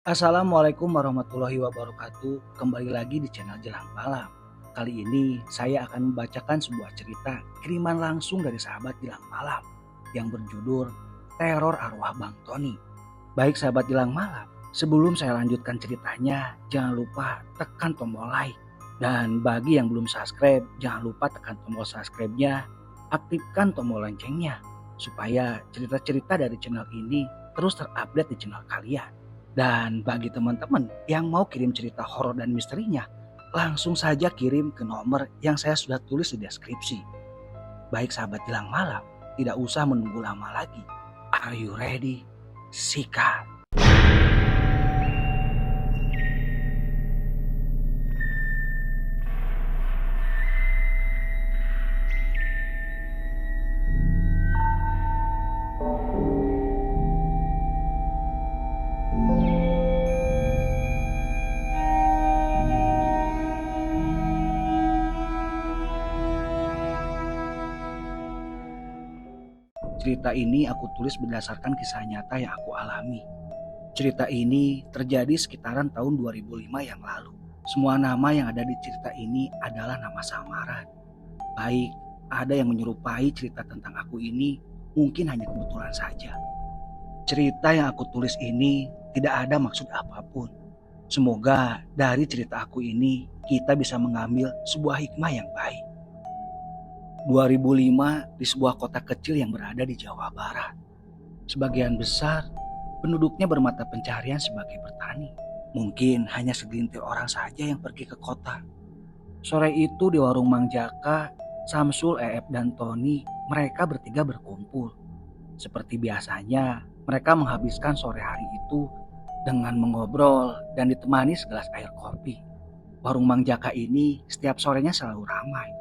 Assalamualaikum warahmatullahi wabarakatuh. Kembali lagi di channel Jelang Malam. Kali ini saya akan membacakan sebuah cerita kiriman langsung dari sahabat Jelang Malam yang berjudul Teror Arwah Bang Tony. Baik sahabat Jelang Malam, sebelum saya lanjutkan ceritanya, jangan lupa tekan tombol like. Dan bagi yang belum subscribe, jangan lupa tekan tombol subscribe-nya, aktifkan tombol loncengnya supaya cerita-cerita dari channel ini terus terupdate di channel kalian. Dan bagi teman-teman yang mau kirim cerita horor dan misterinya, langsung saja kirim ke nomor yang saya sudah tulis di deskripsi. Baik sahabat Jelang Malam, tidak usah menunggu lama lagi. Are you ready? Sikat. Cerita ini aku tulis berdasarkan kisah nyata yang aku alami. Cerita ini terjadi sekitaran tahun 2005 yang lalu. Semua nama yang ada di cerita ini adalah nama samaran. Baik, ada yang menyerupai cerita tentang aku ini mungkin hanya kebetulan saja. Cerita yang aku tulis ini tidak ada maksud apapun. Semoga dari cerita aku ini kita bisa mengambil sebuah hikmah yang baik. 2005 di sebuah kota kecil yang berada di Jawa Barat. Sebagian besar penduduknya bermata pencaharian sebagai petani. Mungkin hanya segelintir orang saja yang pergi ke kota. Sore itu di warung Mang Jaka, Samsul, Eep, dan Tony, mereka bertiga berkumpul. Seperti biasanya, mereka menghabiskan sore hari itu dengan mengobrol dan ditemani segelas air kopi. Warung Mang Jaka ini setiap sorenya selalu ramai.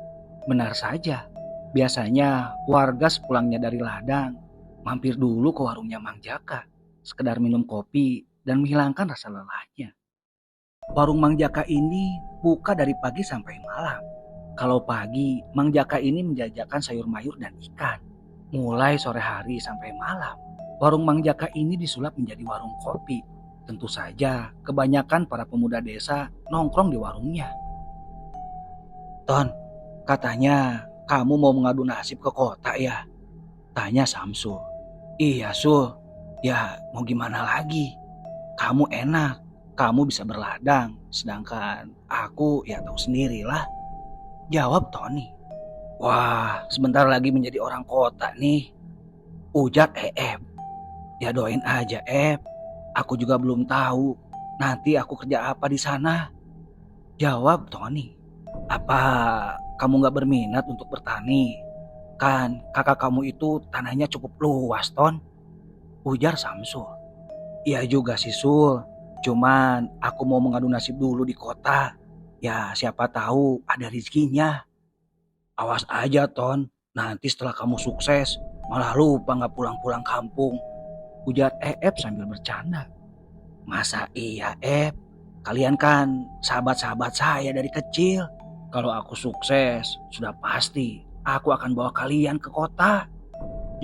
Benar saja, biasanya warga sepulangnya dari ladang mampir dulu ke warungnya Mang Jaka, sekedar minum kopi dan menghilangkan rasa lelahnya. Warung Mang Jaka ini buka dari pagi sampai malam. Kalau pagi, Mang Jaka ini menjajakan sayur mayur dan ikan. Mulai sore hari sampai malam, warung Mang Jaka ini disulap menjadi warung kopi. Tentu saja, kebanyakan para pemuda desa nongkrong di warungnya. Ton, katanya kamu mau mengadu nasib ke kota ya? Tanya Samsul. Iya Sul, ya mau gimana lagi? Kamu enak, kamu bisa berladang, sedangkan aku ya tahu sendirilah. Jawab Tony. Wah, sebentar lagi menjadi orang kota nih. Ujar Eep. Ya doain aja Ep, aku juga belum tahu nanti aku kerja apa di sana. Jawab Tony. Apa kamu gak berminat untuk bertani? Kan kakak kamu itu tanahnya cukup luas Ton. Ujar Samsul. Iya juga sih Sul, cuman aku mau mengadu nasib dulu di kota. Ya siapa tahu ada rezekinya. Awas aja Ton, nanti setelah kamu sukses malah lupa gak pulang-pulang kampung. Ujar Eep sambil bercanda. Masa iya Ep, kalian kan sahabat-sahabat saya dari kecil. Kalau aku sukses, sudah pasti aku akan bawa kalian ke kota.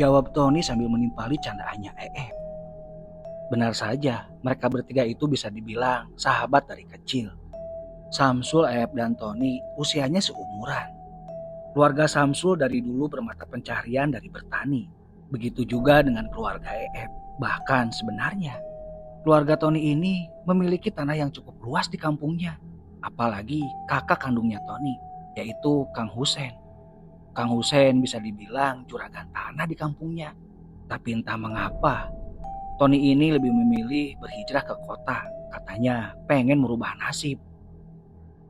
Jawab Tony sambil menimpali candaannya Eep. Benar saja, mereka bertiga itu bisa dibilang sahabat dari kecil. Samsul, Eep, dan Tony usianya seumuran. Keluarga Samsul dari dulu bermata pencaharian dari bertani. Begitu juga dengan keluarga Eep. Bahkan sebenarnya, keluarga Tony ini memiliki tanah yang cukup luas di kampungnya. Apalagi kakak kandungnya Tony, yaitu Kang Husen. Kang Husen bisa dibilang juragan tanah di kampungnya. Tapi entah mengapa, Tony ini lebih memilih berhijrah ke kota. Katanya pengen merubah nasib.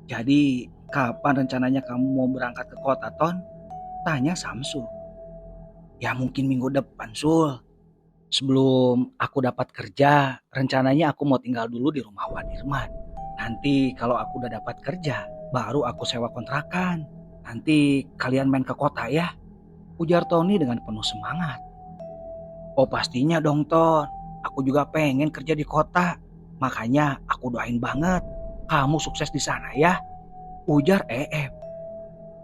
Jadi kapan rencananya kamu mau berangkat ke kota Ton? Tanya Samsul. Ya mungkin minggu depan Sul. Sebelum aku dapat kerja, rencananya aku mau tinggal dulu di rumah Wadirman. Nanti kalau aku udah dapat kerja, baru aku sewa kontrakan. Nanti kalian main ke kota ya. Ujar Tony dengan penuh semangat. Oh pastinya dong Ton, aku juga pengen kerja di kota. Makanya aku doain banget kamu sukses di sana ya. Ujar Eep.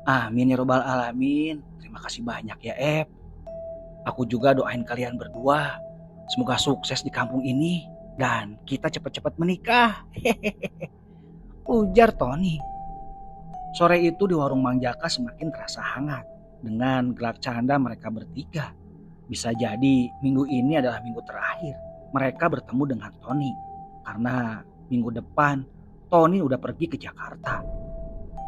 Amin ya robbal alamin. Terima kasih banyak ya Ep. Aku juga doain kalian berdua. Semoga sukses di kampung ini. dan kita cepat-cepat menikah. Ujar Tony. Sore itu di warung Mang Jaka semakin terasa hangat dengan gelar canda mereka bertiga. Bisa jadi minggu ini adalah minggu terakhir mereka bertemu dengan Tony. Karena minggu depan Tony udah pergi ke Jakarta.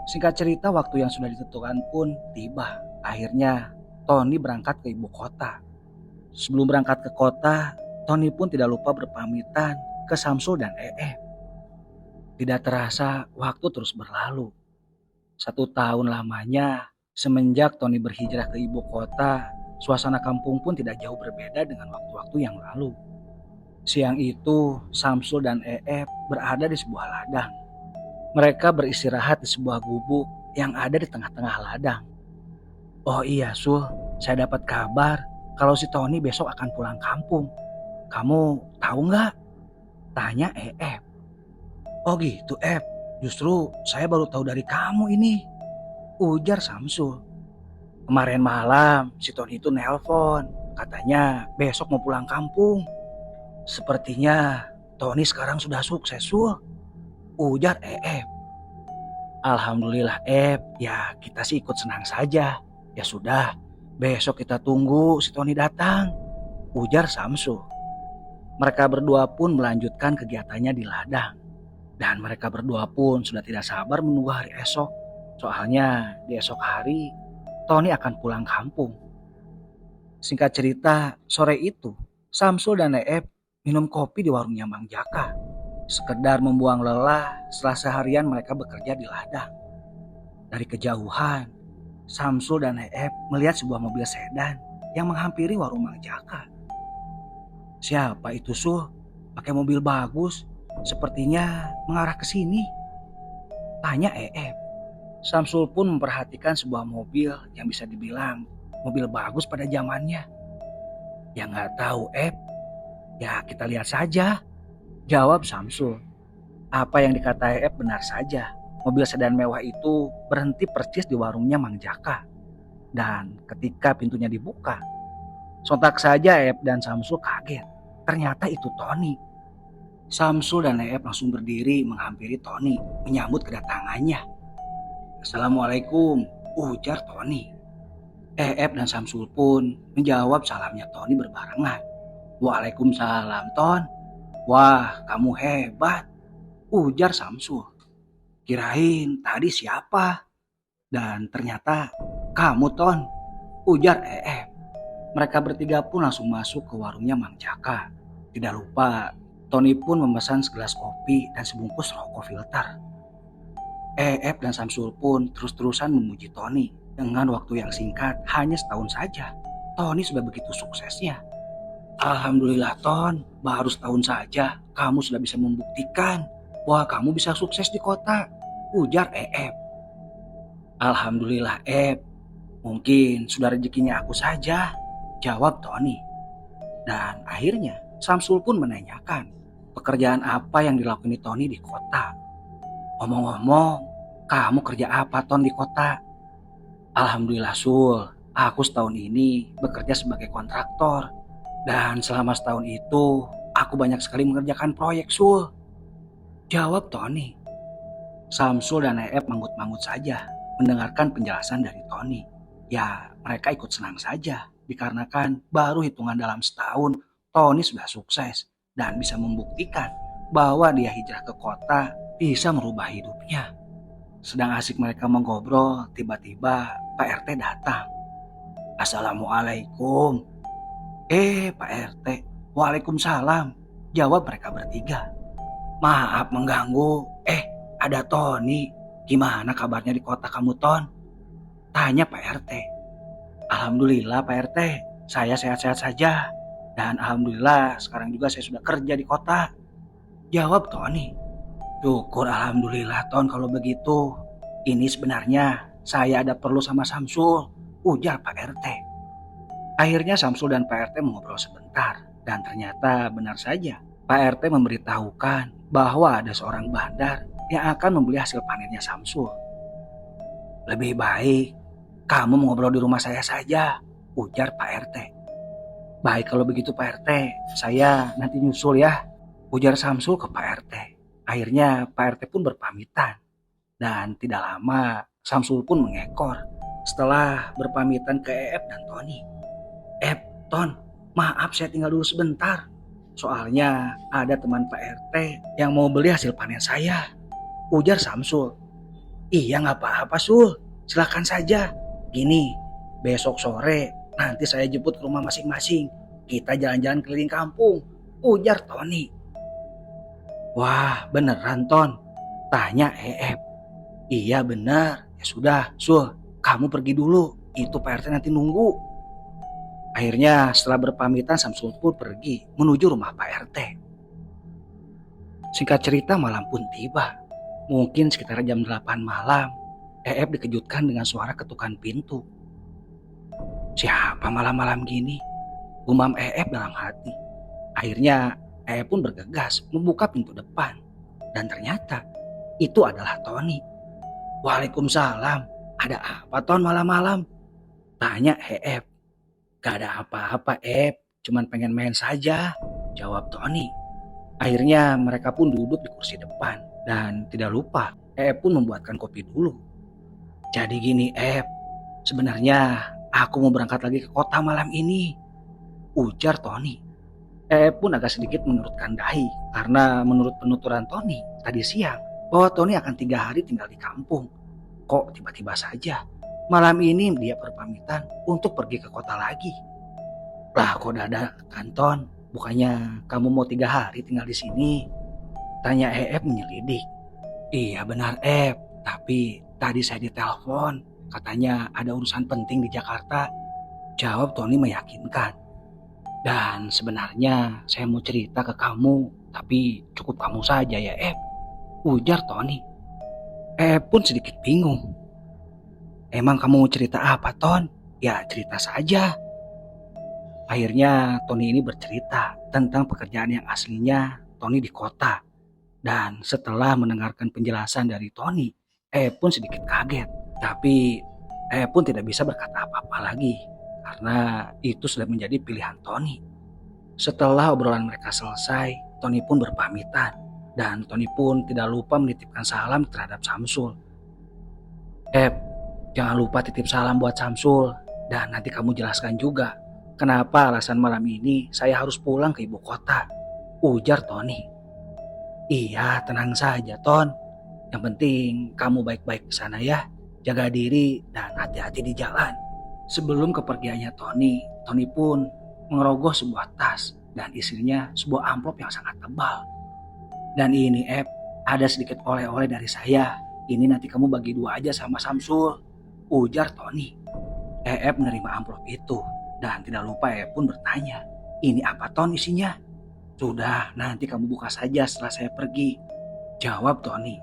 Singkat cerita, waktu yang sudah ditentukan pun tiba. Akhirnya Tony berangkat ke ibu kota. Sebelum berangkat ke kota, Tony pun tidak lupa berpamitan ke Samsul dan Tidak terasa waktu terus berlalu. 1 tahun lamanya semenjak Tony berhijrah ke ibu kota, suasana kampung pun tidak jauh berbeda dengan waktu-waktu yang lalu. Siang itu, Samsul dan berada di sebuah ladang. Mereka beristirahat di sebuah gubuk yang ada di tengah-tengah ladang. Oh iya Sul, saya dapat kabar kalau si Tony besok akan pulang kampung. Kamu tahu nggak? Tanya Oh gitu justru saya baru tahu dari kamu ini. Ujar Samsul. Kemarin malam si Tony itu nelpon. Katanya besok mau pulang kampung. Sepertinya Tony sekarang sudah sukses Sul. Ujar Alhamdulillah ya kita sih ikut senang saja. Ya sudah, besok kita tunggu si Tony datang. Ujar Samsul. Mereka berdua pun melanjutkan kegiatannya di ladang. Dan mereka berdua pun sudah tidak sabar menunggu hari esok. Soalnya di esok hari Tony akan pulang kampung. Singkat cerita, sore itu Samsul dan minum kopi di warungnya Mang Jaka. Sekedar membuang lelah setelah seharian mereka bekerja di ladang. Dari kejauhan, Samsul dan melihat sebuah mobil sedan yang menghampiri warung Mang Jaka. Siapa itu Sul? Pakai mobil bagus, sepertinya mengarah ke sini. Tanya Samsul pun memperhatikan sebuah mobil yang bisa dibilang mobil bagus pada zamannya. Ya nggak tahu ya kita lihat saja. Jawab Samsul. Apa yang dikata benar saja. Mobil sedan mewah itu berhenti persis di warungnya Mang Jaka. Dan ketika pintunya dibuka, sontak saja dan Samsul kaget. Ternyata itu Tony. Samsul dan langsung berdiri menghampiri Tony menyambut kedatangannya. Assalamualaikum, ujar Tony. Dan Samsul pun menjawab salamnya Tony berbarengan. Waalaikumsalam Ton. Wah, kamu hebat, ujar Samsul. Kirain tadi siapa? Dan ternyata kamu Ton, ujar Mereka bertiga pun langsung masuk ke warungnya Mang Jaka. Tidak lupa, Tony pun memesan segelas kopi dan sebungkus rokok filter. Dan Samsul pun terus-terusan memuji Tony. Dengan waktu yang singkat, hanya setahun saja, Tony sudah begitu suksesnya. Alhamdulillah Ton, baru setahun saja kamu sudah bisa membuktikan bahwa kamu bisa sukses di kota, ujar Alhamdulillah mungkin sudah rezekinya aku saja, jawab Tony. Dan akhirnya Samsul pun menanyakan pekerjaan apa yang dilakukan Tony di kota. Ngomong-ngomong, kamu kerja apa Ton di kota? Alhamdulillah Sul, aku setahun ini bekerja sebagai kontraktor. Dan selama setahun itu, aku banyak sekali mengerjakan proyek Sul, jawab Tony. Samsul dan manggut-manggut saja mendengarkan penjelasan dari Tony. Ya, mereka ikut senang saja, dikarenakan baru hitungan dalam setahun, Tony sudah sukses dan bisa membuktikan bahwa dia hijrah ke kota bisa merubah hidupnya. Sedang asik mereka mengobrol, tiba-tiba Pak RT datang. Assalamualaikum. Pak RT, waalaikumsalam, jawab mereka bertiga. Maaf mengganggu, ada Tony, gimana kabarnya di kota kamu Ton? Tanya Pak RT. Alhamdulillah Pak RT, saya sehat-sehat saja. Dan alhamdulillah sekarang juga saya sudah kerja di kota, jawab Tony. Syukur alhamdulillah Ton kalau begitu. Ini sebenarnya saya ada perlu sama Samsul, ujar Pak RT. Akhirnya Samsul dan Pak RT mengobrol sebentar dan ternyata benar saja Pak RT memberitahukan bahwa ada seorang bandar yang akan membeli hasil panennya Samsul. Lebih baik kamu mengobrol di rumah saya saja, ujar Pak RT. Baik kalau begitu Pak RT, saya nanti nyusul ya, ujar Samsul ke Pak RT. Akhirnya Pak RT pun berpamitan. Dan tidak lama Samsul pun mengekor setelah berpamitan ke EF dan Tony. Ton, maaf saya tinggal dulu sebentar. Soalnya ada teman Pak RT yang mau beli hasil panen saya, ujar Samsul. Iya nggak apa-apa Sul, silakan saja. Gini, besok sore nanti saya jemput ke rumah masing-masing. Kita jalan-jalan keliling kampung, ujar Tony. Wah beneran Ton, tanya EF. Iya benar, ya sudah Sul, kamu pergi dulu, itu Pak RT nanti nunggu. Akhirnya setelah berpamitan Samsul pun pergi menuju rumah Pak RT. Singkat cerita malam pun tiba. Mungkin sekitar jam 8 malam, EF dikejutkan dengan suara ketukan pintu. Siapa malam-malam gini? Gumam EF dalam hati. Akhirnya EF pun bergegas membuka pintu depan. Dan ternyata itu adalah Tony. Waalaikumsalam, ada apa Ton malam-malam? Tanya EF. Gak ada apa-apa cuman pengen main saja, jawab Tony. Akhirnya mereka pun duduk di kursi depan dan tidak lupa pun membuatkan kopi dulu. Jadi gini sebenarnya aku mau berangkat lagi ke kota malam ini, ujar Tony. Pun agak sedikit menurutkan dahi karena menurut penuturan Tony tadi siang bahwa Tony akan 3 hari tinggal di kampung. Kok tiba-tiba saja malam ini dia berpamitan untuk pergi ke kota lagi. Lah kok dadak Kanton, bukannya kamu mau 3 hari tinggal di sini? Tanya EF menyelidik. Iya benar tapi tadi saya ditelepon, katanya ada urusan penting di Jakarta, jawab Tony meyakinkan. Dan sebenarnya saya mau cerita ke kamu, tapi cukup kamu saja ya ujar Tony. Pun sedikit bingung. Emang kamu mau cerita apa Ton? Ya cerita saja. Akhirnya Tony ini bercerita tentang pekerjaan yang aslinya Tony di kota. Dan setelah mendengarkan penjelasan dari Tony, pun sedikit kaget. Tapi pun tidak bisa berkata apa-apa lagi. Karena itu sudah menjadi pilihan Tony. Setelah obrolan mereka selesai, Tony pun berpamitan. Dan Tony pun tidak lupa menitipkan salam terhadap Samsul. Jangan lupa titip salam buat Samsul. Dan nanti kamu jelaskan juga kenapa alasan malam ini saya harus pulang ke ibu kota, ujar Tony. Iya tenang saja Ton. Yang penting kamu baik-baik di sana ya. Jaga diri dan hati-hati di jalan. Sebelum kepergiannya Tony pun mengerogoh sebuah tas dan isinya sebuah amplop yang sangat tebal. Dan ini ada sedikit oleh-oleh dari saya. Ini nanti kamu bagi 2 aja sama Samsul, ujar Tony. Menerima amplop itu dan tidak lupa pun bertanya, ini apa Ton isinya? Sudah nanti kamu buka saja setelah saya pergi, jawab Tony.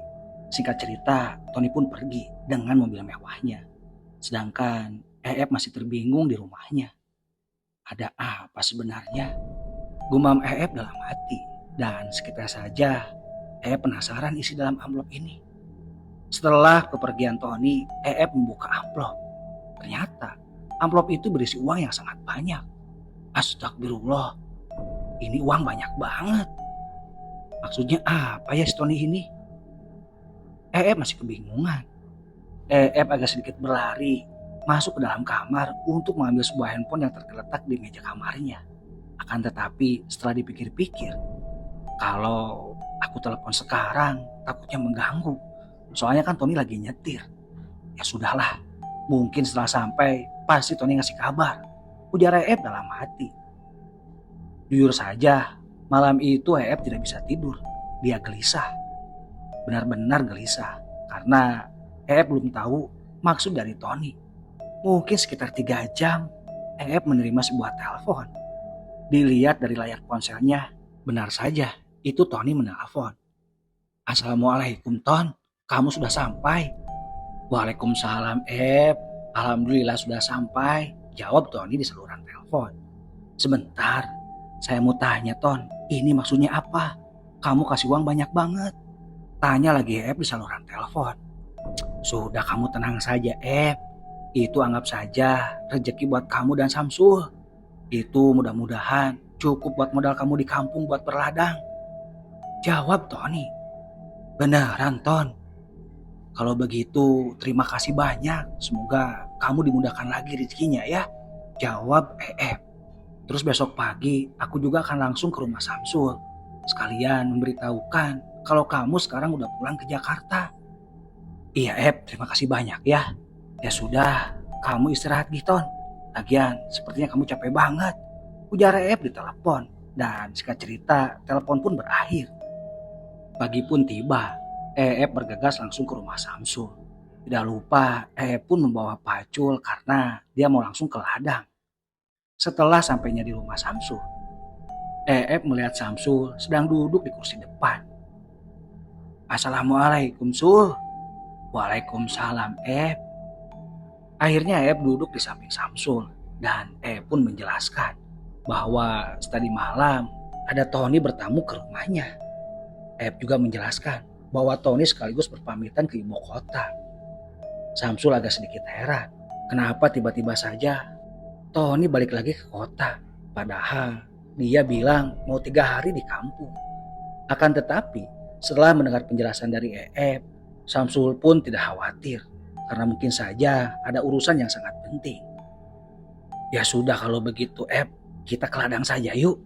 Singkat cerita Tony pun pergi dengan mobil mewahnya. Sedangkan masih terbingung di rumahnya. Ada apa sebenarnya? Gumam dalam hati. Dan sekitar saja penasaran isi dalam amplop ini. Setelah kepergian Tony, membuka amplop. Ternyata amplop itu berisi uang yang sangat banyak. Astagfirullah, ini uang banyak banget. Maksudnya apa ya si Tony ini? Masih kebingungan. Agak sedikit berlari masuk ke dalam kamar untuk mengambil sebuah handphone yang tergeletak di meja kamarnya. Akan tetapi setelah dipikir-pikir, kalau aku telepon sekarang takutnya mengganggu. Soalnya kan Tony lagi nyetir. Ya sudahlah, mungkin setelah sampai pasti Tony ngasih kabar, ujar dalam hati. Jujur saja, malam itu tidak bisa tidur. Dia gelisah. Benar-benar gelisah. Karena belum tahu maksud dari Tony. Mungkin sekitar 3 jam menerima sebuah telepon. Dilihat dari layar ponselnya, benar saja itu Tony menelpon. Assalamualaikum Ton, kamu sudah sampai? Waalaikumsalam alhamdulillah sudah sampai, jawab Tony di saluran telepon. Sebentar, saya mau tanya Ton, ini maksudnya apa? Kamu kasih uang banyak banget. Tanya lagi di saluran telepon. Sudah kamu tenang saja itu anggap saja rezeki buat kamu dan Samsul. Itu mudah-mudahan cukup buat modal kamu di kampung buat berladang. Jawab Tony. Beneran Ton. Kalau begitu terima kasih banyak. Semoga kamu dimudahkan lagi rezekinya ya. Jawab Terus besok pagi aku juga akan langsung ke rumah Samsul. Sekalian memberitahukan kalau kamu sekarang udah pulang ke Jakarta. Iya terima kasih banyak ya. Ya sudah, kamu istirahat Giton. Lagian sepertinya kamu capek banget. Ujar di telepon. Dan singkat cerita, telepon pun berakhir. Pagi pun tiba. Bergegas langsung ke rumah Samsul. Tidak lupa, pun membawa pacul karena dia mau langsung ke ladang. Setelah sampainya di rumah Samsul, melihat Samsul sedang duduk di kursi depan. Assalamualaikum Sul. Waalaikumsalam Akhirnya duduk di samping Samsul dan pun menjelaskan bahwa tadi malam ada Tony bertamu ke rumahnya. Juga menjelaskan bahwa Tony sekaligus berpamitan ke ibu kota. Samsul agak sedikit heran, kenapa tiba-tiba saja Tony balik lagi ke kota, padahal dia bilang mau 3 hari di kampung. Akan tetapi setelah mendengar penjelasan dari Samsul pun tidak khawatir karena mungkin saja ada urusan yang sangat penting. Ya sudah kalau begitu kita ke ladang saja yuk.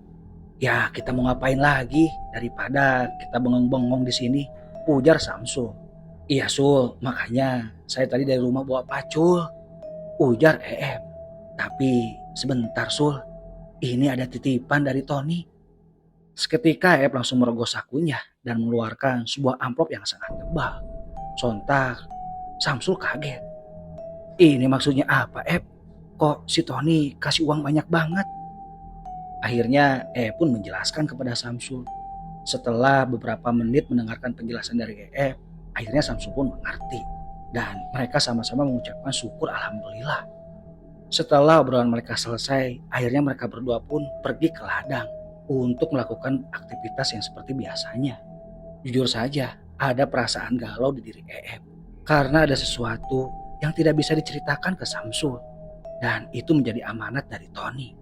Ya kita mau ngapain lagi daripada kita bengong-bengong di sini, ujar Samsul. Iya Sul, makanya saya tadi dari rumah bawa pacul, ujar Tapi sebentar Sul, ini ada titipan dari Tony. Seketika langsung merogoh sakunya dan mengeluarkan sebuah amplop yang sangat tebal. Sontak Samsul kaget. Ini maksudnya apa Kok si Tony kasih uang banyak banget? Akhirnya pun menjelaskan kepada Samsul. Setelah beberapa menit mendengarkan penjelasan dari akhirnya Samsul pun mengerti. Dan mereka sama-sama mengucapkan syukur alhamdulillah. Setelah obrolan mereka selesai, akhirnya mereka berdua pun pergi ke ladang untuk melakukan aktivitas yang seperti biasanya. Jujur saja, ada perasaan galau di diri karena ada sesuatu yang tidak bisa diceritakan ke Samsul, dan itu menjadi amanat dari Tony.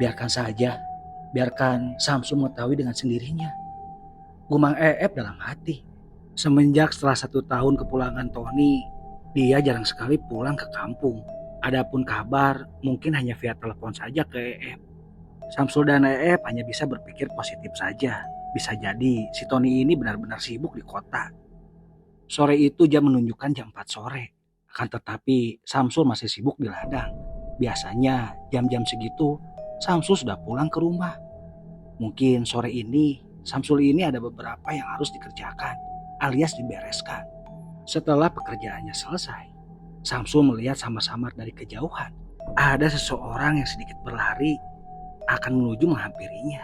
Biarkan saja, biarkan Samsul mengetahui dengan sendirinya, gumam dalam hati. Semenjak setelah 1 tahun kepulangan Tony, dia jarang sekali pulang ke kampung. Adapun kabar mungkin hanya via telepon saja ke Samsul dan hanya bisa berpikir positif saja. Bisa jadi si Tony ini benar-benar sibuk di kota. Sore itu jam menunjukkan jam 4 sore. Akan tetapi Samsul masih sibuk di ladang. Biasanya jam-jam segitu Samsul sudah pulang ke rumah. Mungkin sore ini Samsul ini ada beberapa yang harus dikerjakan alias dibereskan. Setelah pekerjaannya selesai, Samsul melihat samar-samar dari kejauhan ada seseorang yang sedikit berlari akan menuju menghampirinya.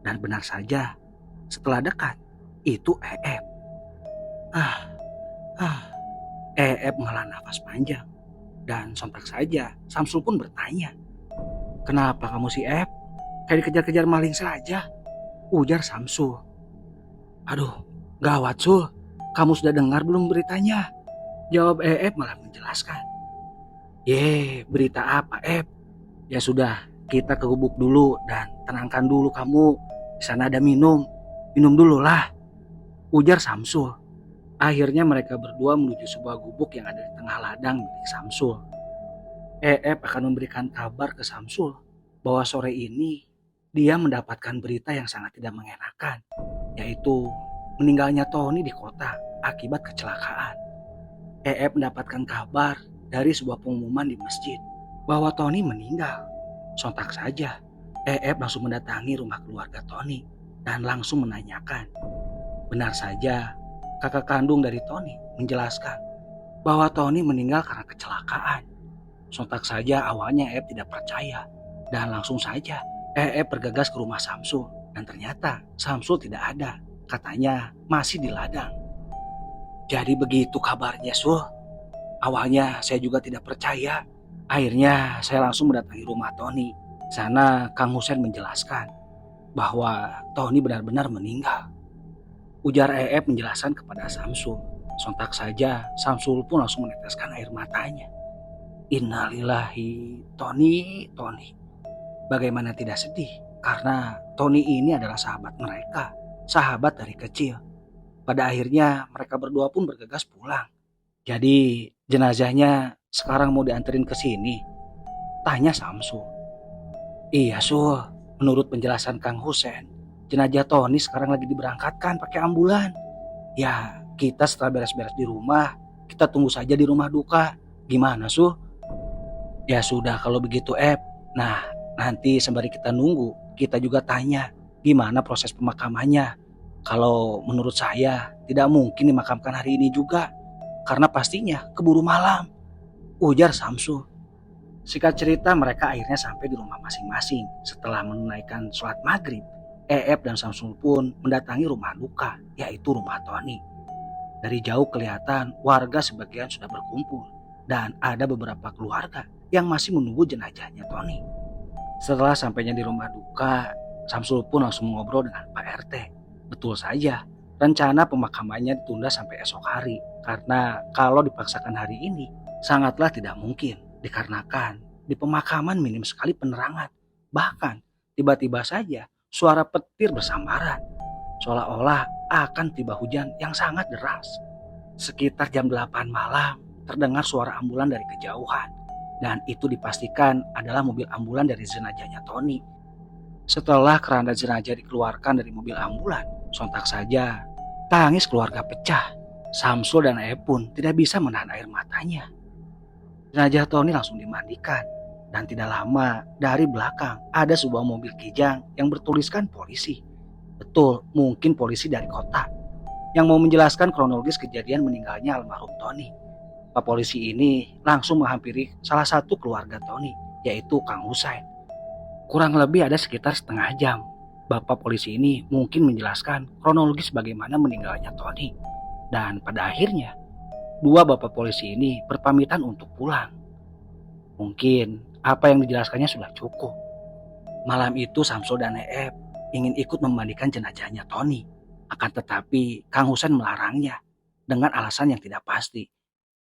Dan benar saja, setelah dekat itu menghela nafas panjang. Dan sontak saja Samsul pun bertanya, "Kenapa kamu si kayak dikejar-kejar maling saja?" ujar Samsul. "Aduh, gawat Sul, kamu sudah dengar belum beritanya?" jawab malah menjelaskan. Berita apa Ya sudah, kita ke gubuk dulu dan tenangkan dulu kamu. Di sana ada minum dulu lah, ujar Samsul. Akhirnya mereka berdua menuju sebuah gubuk yang ada di tengah ladang milik Samsul. Akan memberikan kabar ke Samsul bahwa sore ini dia mendapatkan berita yang sangat tidak mengenakan, yaitu meninggalnya Tony di kota akibat kecelakaan. Mendapatkan kabar dari sebuah pengumuman di masjid bahwa Tony meninggal. Sontak saja, langsung mendatangi rumah keluarga Tony dan langsung menanyakan. Benar saja, kakak kandung dari Tony menjelaskan bahwa Tony meninggal karena kecelakaan. Sontak saja awalnya tidak percaya dan langsung saja bergegas ke rumah Samsul dan ternyata Samsul tidak ada. Katanya masih di ladang. Jadi begitu kabarnya Sul. Awalnya saya juga tidak percaya. Akhirnya saya langsung mendatangi rumah Tony. Sana Kang Husen menjelaskan bahwa Tony benar-benar meninggal. Ujar menjelaskan kepada Samsul. Sontak saja Samsul pun langsung meneteskan air matanya. Innalillahi, Tony. Bagaimana tidak sedih karena Tony ini adalah sahabat mereka, sahabat dari kecil. Pada akhirnya mereka berdua pun bergegas pulang. Jadi jenazahnya sekarang mau dianterin ke sini? Tanya Samsul. Iya Sul, menurut penjelasan Kang Husen, jenazah Tony sekarang lagi diberangkatkan pakai ambulan. Ya, kita setelah beres-beres di rumah, kita tunggu saja di rumah duka. Gimana Sul? Ya sudah kalau begitu Nah, nanti sembari kita nunggu, kita juga tanya gimana proses pemakamannya. Kalau menurut saya tidak mungkin dimakamkan hari ini juga, karena pastinya keburu malam, ujar Samsul. Singkat cerita mereka akhirnya sampai di rumah masing-masing. Setelah menunaikan sholat maghrib, dan Samsul pun mendatangi rumah duka, yaitu rumah Tony. Dari jauh kelihatan warga sebagian sudah berkumpul dan ada beberapa keluarga yang masih menunggu jenazahnya Tony. Setelah sampainya di rumah duka, Samsul pun langsung ngobrol dengan Pak RT. Betul saja, rencana pemakamannya ditunda sampai esok hari karena kalau dipaksakan hari ini sangatlah tidak mungkin dikarenakan di pemakaman minim sekali penerangan. Bahkan tiba-tiba saja suara petir bersambaran seolah-olah akan tiba hujan yang sangat deras. Sekitar jam 8 malam terdengar suara ambulan dari kejauhan dan itu dipastikan adalah mobil ambulan dari jenazahnya Tony. Setelah keranda jenazah dikeluarkan dari mobil ambulan, sontak saja tangis keluarga pecah. Samsul dan pun tidak bisa menahan air matanya. Jenazah Tony langsung dimandikan dan tidak lama dari belakang ada sebuah mobil kijang yang bertuliskan polisi. Betul, mungkin polisi dari kota yang mau menjelaskan kronologis kejadian meninggalnya almarhum Tony. Pak polisi ini langsung menghampiri salah satu keluarga Tony, yaitu Kang Husain. Kurang lebih ada sekitar setengah jam. Bapak polisi ini mungkin menjelaskan kronologis bagaimana meninggalnya Tony. Dan pada akhirnya, dua bapak polisi ini berpamitan untuk pulang. Mungkin apa yang dijelaskannya sudah cukup. Malam itu Samsul dan ingin ikut memandikan jenazahnya Tony. Akan tetapi Kang Husain melarangnya dengan alasan yang tidak pasti.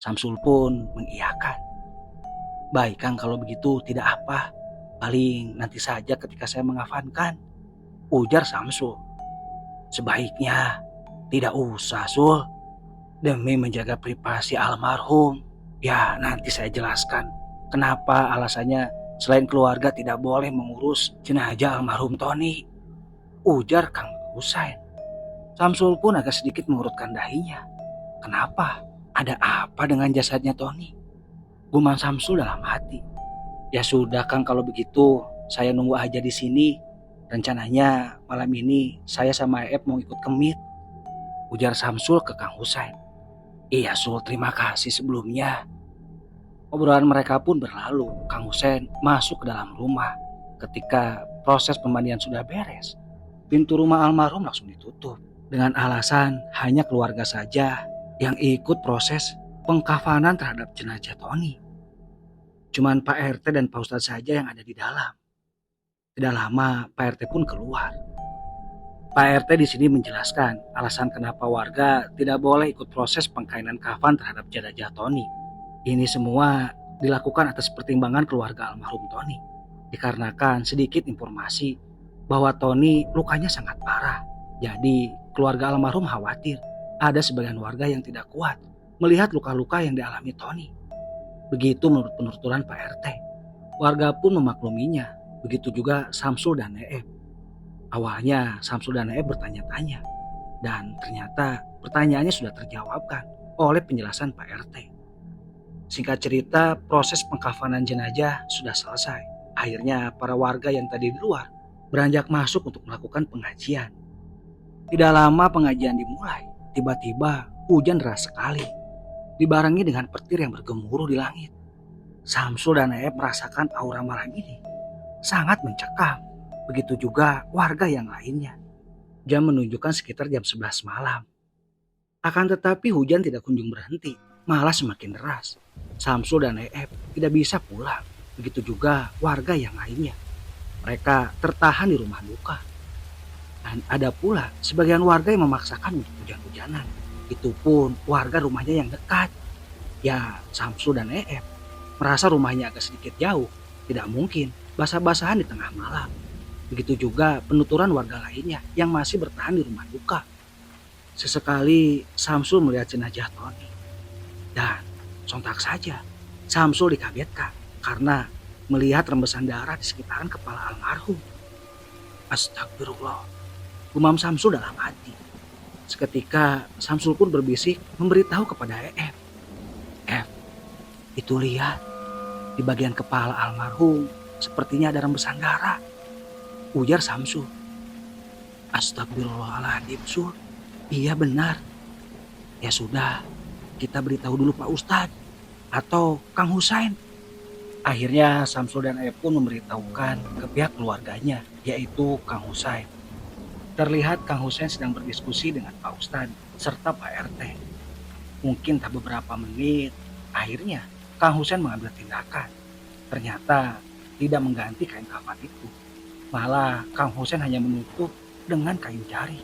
Samsul pun mengiyakan. Baik Kang, kalau begitu tidak apa. Paling nanti saja ketika saya mengafankan, ujar Samsul. Sebaiknya tidak usah Sul. Demi menjaga privasi almarhum. Ya nanti saya jelaskan kenapa alasannya selain keluarga tidak boleh mengurus jenazah almarhum Tony, ujar Kang Husain. Samsul pun agak sedikit mengurutkan dahinya. Kenapa? Ada apa dengan jasadnya Tony? Gumam Samsul dalam hati. Ya sudah Kang, kalau begitu saya nunggu aja di sini. Rencananya malam ini saya sama mau ikut kemit, ujar Samsul ke Kang Husain. Iya Sul, terima kasih sebelumnya. Obrolan mereka pun berlalu. Kang Husain masuk ke dalam rumah. Ketika proses pemandian sudah beres, pintu rumah almarhum langsung ditutup dengan alasan hanya keluarga saja yang ikut proses pengkafanan terhadap jenazah Tony. Cuman Pak RT dan Pak Ustadz saja yang ada di dalam. Tidak lama Pak RT pun keluar. Pak RT di sini menjelaskan alasan kenapa warga tidak boleh ikut proses pengkainan kafan terhadap jenazah Tony. Ini semua dilakukan atas pertimbangan keluarga almarhum Tony. Dikarenakan sedikit informasi bahwa Tony lukanya sangat parah. Jadi keluarga almarhum khawatir ada sebagian warga yang tidak kuat melihat luka-luka yang dialami Tony. Begitu menurut penuturan Pak RT. Warga pun memakluminya. Begitu juga Samsul dan Awalnya Samsul dan bertanya-tanya. Dan ternyata pertanyaannya sudah terjawabkan oleh penjelasan Pak RT. Singkat cerita, proses pengkafanan jenazah sudah selesai. Akhirnya para warga yang tadi di luar beranjak masuk untuk melakukan pengajian. Tidak lama pengajian dimulai, tiba-tiba hujan deras sekali, dibarengi dengan petir yang bergemuruh di langit. Samsul dan merasakan aura malam ini sangat mencekam. Begitu juga warga yang lainnya. Jam menunjukkan sekitar jam 11 malam. Akan tetapi hujan tidak kunjung berhenti, malah semakin deras. Samsul dan tidak bisa pulang. Begitu juga warga yang lainnya. Mereka tertahan di rumah duka. Dan ada pula sebagian warga yang memaksakan untuk hujan-hujanan. Itu pun warga rumahnya yang dekat. Ya Samsul dan merasa rumahnya agak sedikit jauh. Tidak mungkin basah-basahan di tengah malam. Begitu juga penuturan warga lainnya yang masih bertahan di rumah duka. Sesekali Samsul melihat jenazah Tony dan sontak saja Samsul dikagetkan karena melihat rembesan darah di sekitaran kepala almarhum. Astagfirullah, gumam Samsul dalam hati. Seketika Samsul pun berbisik memberitahu kepada EF. Ef, itu lihat di bagian kepala almarhum sepertinya ada rembesan darah. Ujar Samsul. Astagfirullahaladzim, Sul. Iya benar. Ya sudah, kita beritahu dulu Pak Ustadz atau Kang Husain. Akhirnya Samsul dan Ep pun memberitahukan ke pihak keluarganya, yaitu Kang Husain. Terlihat Kang Husain sedang berdiskusi dengan Pak Ustadz serta Pak RT. Mungkin tak beberapa menit, akhirnya Kang Husain mengambil tindakan. Ternyata tidak mengganti kain kafan itu. Malah Kang Husain hanya menutup dengan kain jari.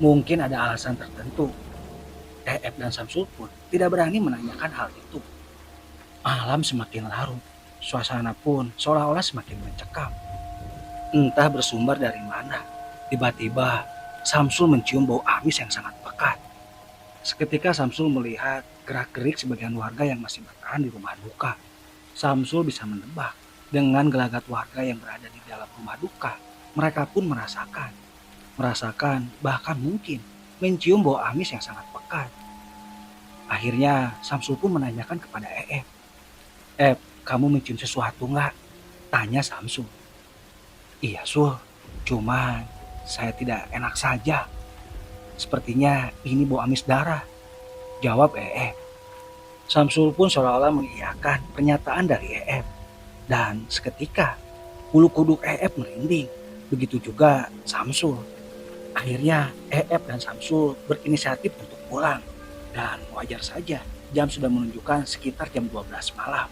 Mungkin ada alasan tertentu. Ep dan Samsul pun tidak berani menanyakan hal itu. Malam semakin larut, suasana pun seolah-olah semakin mencekam. Entah bersumber dari mana, tiba-tiba Samsul mencium bau amis yang sangat pekat. Seketika Samsul melihat gerak-gerik sebagian warga yang masih bertahan di rumah duka. Samsul bisa menebak dengan gelagat warga yang berada di dalam rumah duka. Mereka pun merasakan bahkan mungkin mencium bau amis yang sangat pekat. Akhirnya Samsul pun menanyakan kepada EF. Kamu mencium sesuatu nggak? Tanya Samsul. Iya Sul, cuman saya tidak enak saja. Sepertinya ini bau amis darah. Jawab EF. Samsul pun seolah-olah mengiyakan pernyataan dari EF. Dan seketika bulu kuduk EF merinding. Begitu juga Samsul. Akhirnya EF dan Samsul berinisiatif untuk pulang. Dan wajar saja jam sudah menunjukkan sekitar jam 12 malam.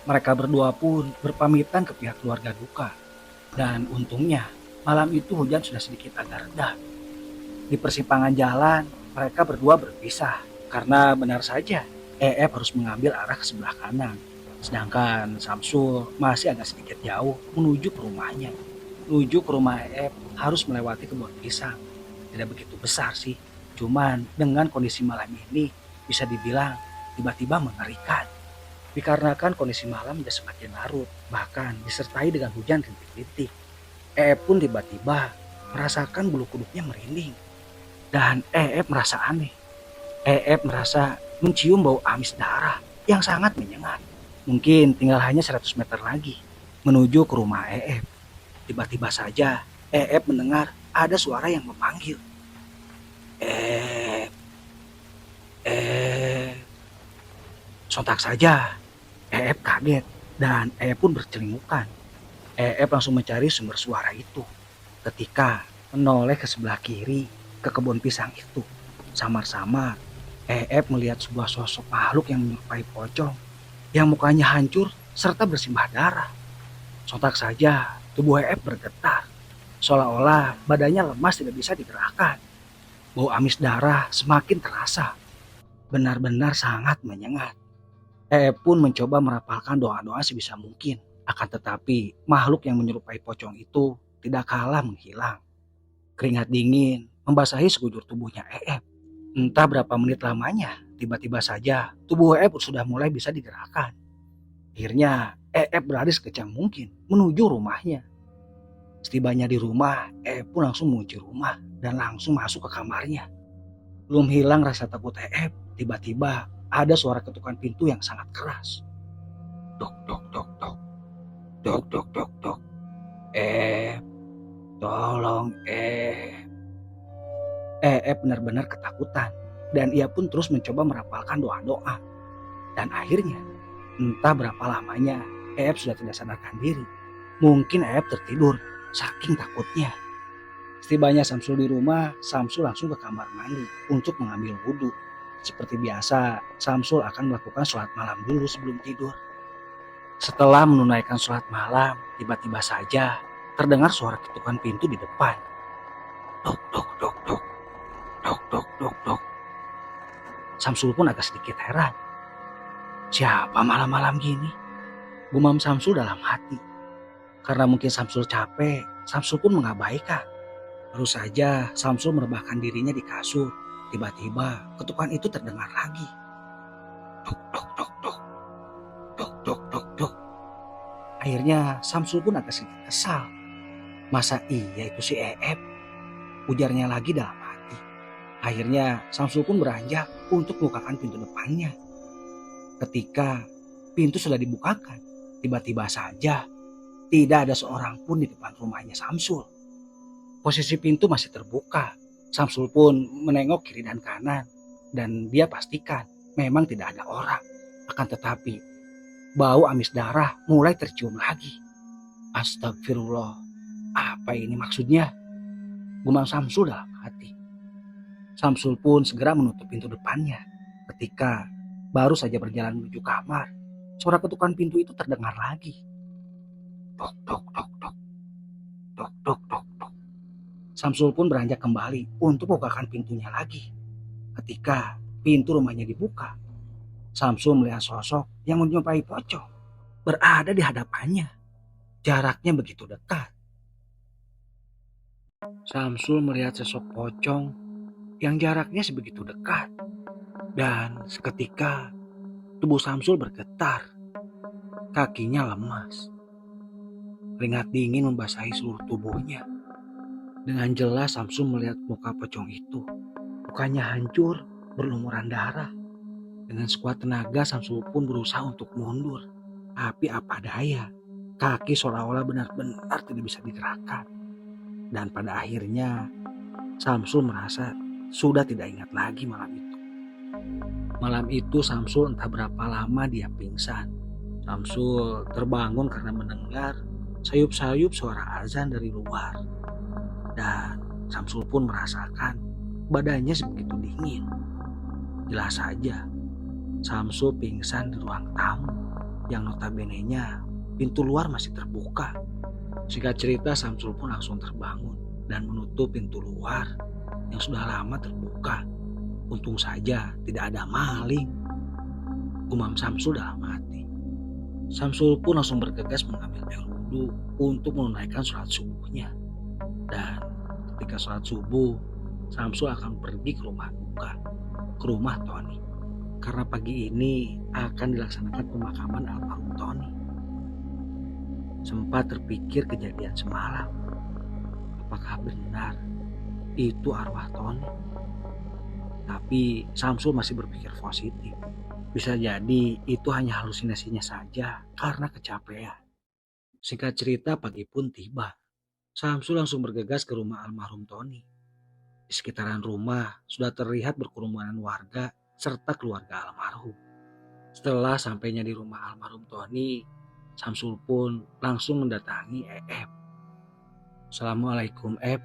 Mereka berdua pun berpamitan ke pihak keluarga duka. Dan untungnya malam itu hujan sudah sedikit agak reda. Di persimpangan jalan mereka berdua berpisah. Karena benar saja EF harus mengambil arah ke sebelah kanan. Sedangkan Samsul masih agak sedikit jauh menuju ke rumahnya. Menuju ke rumah EF harus melewati kebun pisang. Tidak begitu besar sih. Cuman dengan kondisi malam ini bisa dibilang tiba-tiba mengerikan. Dikarenakan kondisi malam sudah semakin larut, bahkan disertai dengan hujan rintik-rintik. Pun tiba-tiba merasakan bulu kuduknya merinding. Dan merasa aneh. Merasa mencium bau amis darah yang sangat menyengat. Mungkin tinggal hanya 100 meter lagi menuju ke rumah Tiba-tiba saja mendengar ada suara yang memanggil. Sontak saja kaget dan pun bercelingukan. Langsung mencari sumber suara itu. Ketika menoleh ke sebelah kiri ke kebun pisang itu, samar-samar melihat sebuah sosok makhluk yang menyerupai pocong yang mukanya hancur serta bersimbah darah. Sontak saja tubuh bergetar, seolah-olah badannya lemas tidak bisa digerakkan. Bau amis darah semakin terasa, benar-benar sangat menyengat. Pun mencoba merapalkan doa-doa sebisa mungkin. Akan tetapi makhluk yang menyerupai pocong itu tidak kalah menghilang. Keringat dingin membasahi sekujur tubuhnya Entah berapa menit lamanya, tiba-tiba saja tubuh sudah mulai bisa digerakkan. Akhirnya berlari sekejam mungkin menuju rumahnya. Setibanya di rumah, pun langsung mengunci rumah dan langsung masuk ke kamarnya. Belum hilang rasa takut tiba-tiba ada suara ketukan pintu yang sangat keras. Dok, dok, dok, dok. Dok, dok, dok, dok. Tolong benar-benar ketakutan. Dan ia pun terus mencoba merapalkan doa-doa. Dan akhirnya, entah berapa lamanya, sudah tidak sadarkan diri. Mungkin tertidur, saking takutnya. Setibanya Samsul di rumah, Samsul langsung ke kamar mandi untuk mengambil wudhu. Seperti biasa, Samsul akan melakukan sholat malam dulu sebelum tidur. Setelah menunaikan sholat malam, tiba-tiba saja terdengar suara ketukan pintu di depan. Dok, dok, dok, dok. Dok, dok, dok, dok. Samsul pun agak sedikit heran. Siapa malam-malam gini? Gumam Samsul dalam hati. Karena mungkin Samsul capek, Samsul pun mengabaikan. Baru saja Samsul merebahkan dirinya di kasur. Tiba-tiba ketukan itu terdengar lagi. Duk, duk, duk, duk, duk, duk, duk, duk. Akhirnya Samsul pun agak sedikit kesal. Masa iya itu si Eep? Ujarnya lagi dalam hati. Akhirnya Samsul pun beranjak untuk membukakan pintu depannya. Ketika pintu sudah dibukakan, tiba-tiba saja tidak ada seorang pun di depan rumahnya Samsul. Posisi pintu masih terbuka. Samsul pun menengok kiri dan kanan dan dia pastikan memang tidak ada orang. Akan tetapi bau amis darah mulai tercium lagi. Astagfirullah, apa ini maksudnya? Gumam Samsul dalam hati. Samsul pun segera menutup pintu depannya. Ketika baru saja berjalan menuju kamar, suara ketukan pintu itu terdengar lagi. Dok, dok, dok, dok. Dok, dok, dok, dok. Samsul pun beranjak kembali untuk membukakan pintunya lagi. Ketika pintu rumahnya dibuka, Samsul melihat sosok yang menjumpai pocong berada di hadapannya. Jaraknya begitu dekat. Samsul melihat sosok pocong yang jaraknya sebegitu dekat. Dan seketika tubuh Samsul bergetar. Kakinya lemas. Keringat dingin membasahi seluruh tubuhnya. Dengan jelas Samsul melihat muka pocong itu. Mukanya hancur, berlumuran darah. Dengan sekuat tenaga Samsul pun berusaha untuk mundur. Tapi apa daya, kaki seolah-olah benar-benar tidak bisa digerakkan. Dan pada akhirnya Samsul merasa sudah tidak ingat lagi malam itu. Malam itu Samsul entah berapa lama dia pingsan. Samsul terbangun karena mendengar sayup-sayup suara azan dari luar. Dan Samsul pun merasakan badannya sebegitu dingin. Jelas saja Samsul pingsan di ruang tamu yang notabene-nya pintu luar masih terbuka. Singkat cerita Samsul pun langsung terbangun dan menutup pintu luar yang sudah lama terbuka. Untung saja tidak ada maling. Gumam Samsul dalam hati. Samsul pun langsung bergegas mengambil air wudhu untuk menunaikan sholat subuhnya. Dan ketika sholat subuh, Samsul akan pergi ke rumah duka, ke rumah Tony. Karena pagi ini akan dilaksanakan pemakaman almarhum Tony. Sempat terpikir kejadian semalam. Apakah benar itu arwah Tony? Tapi Samsul masih berpikir positif. Bisa jadi itu hanya halusinasinya saja karena kecapean. Singkat cerita pagi pun tiba. Samsul langsung bergegas ke rumah almarhum Tony. Di sekitaran rumah sudah terlihat berkerumunan warga serta keluarga almarhum. Setelah sampainya di rumah almarhum Tony, Samsul pun langsung mendatangi Eep. Assalamualaikum Ep,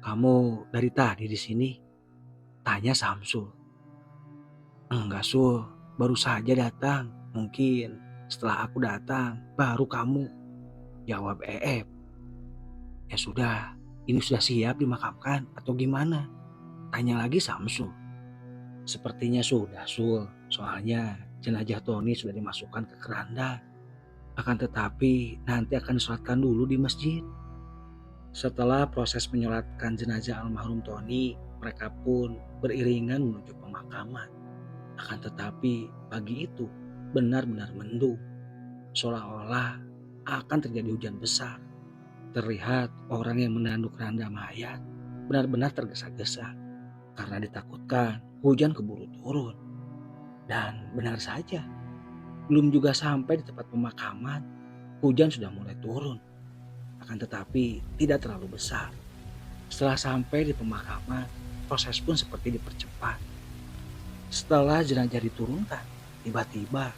kamu dari tadi di sini? Tanya Samsul. Enggak Sul, baru saja datang. Mungkin setelah aku datang baru kamu, jawab Eep. Ya sudah, ini sudah siap dimakamkan atau gimana? Tanya lagi Samsul. Sepertinya sudah Sul, soalnya jenazah Tony sudah dimasukkan ke keranda. Akan tetapi nanti akan disolatkan dulu di masjid. Setelah proses menyolatkan jenazah almarhum Tony, mereka pun beriringan menuju pemakaman. Akan tetapi pagi itu benar-benar mendung. Seolah-olah akan terjadi hujan besar. Terlihat orang yang menanduk keranda mayat benar-benar tergesa-gesa karena ditakutkan hujan keburu turun. Dan benar saja, belum juga sampai di tempat pemakaman, hujan sudah mulai turun. Akan tetapi tidak terlalu besar. Setelah sampai di pemakaman, proses pun seperti dipercepat. Setelah jenazah diturunkan, tiba-tiba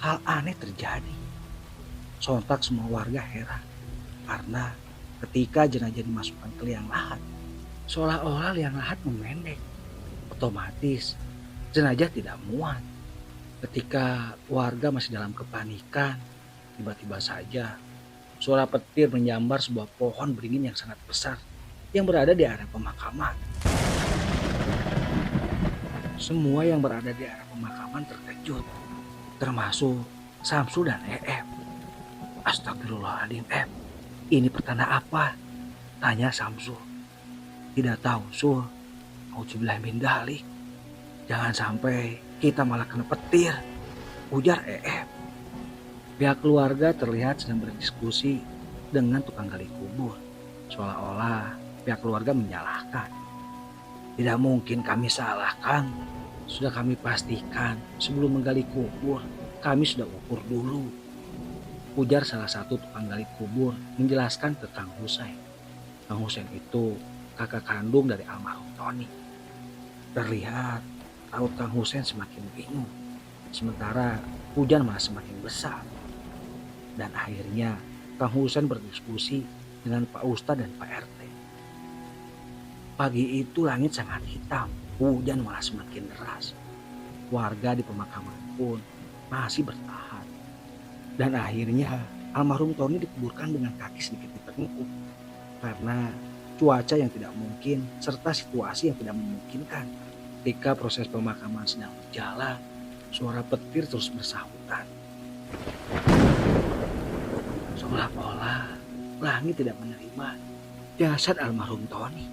hal aneh terjadi. Sontak semua warga heran. Karena ketika jenazah dimasukkan ke liang lahat, seolah-olah liang lahat memendek. Otomatis jenazah tidak muat. Ketika warga masih dalam kepanikan, tiba-tiba saja suara petir menyambar sebuah pohon beringin yang sangat besar yang berada di area pemakaman. Semua yang berada di area pemakaman terkejut, termasuk Samsul dan Eep. Astagfirullahaladzim Ep, Ini pertanda apa? Tanya Samsul. Tidak tahu, Sul. Auzubillah min dalik. Jangan sampai kita malah kena petir, ujar EF. Pihak keluarga terlihat sedang berdiskusi dengan tukang gali kubur. Seolah-olah pihak keluarga menyalahkan. Tidak mungkin kami salah, Kang. Sudah kami pastikan sebelum menggali kubur, kami sudah ukur dulu. Ujar salah satu tukang gali kubur menjelaskan ke Kang Husein. Kang Husein itu kakak kandung dari almarhum Tony. Terlihat raut Kang Husein semakin bingung. Sementara hujan malah semakin besar. Dan akhirnya Kang Husein berdiskusi dengan Pak Ustadz dan Pak RT. Pagi itu langit sangat hitam, hujan malah semakin deras. Warga di pemakaman pun masih bertahan. Dan akhirnya almarhum Tony dikuburkan dengan kaki sedikit diterengkup. Karena cuaca yang tidak mungkin serta situasi yang tidak memungkinkan. Ketika proses pemakaman sedang berjalan, suara petir terus bersahutan. Seolah-olah langit tidak menerima jasad almarhum Tony.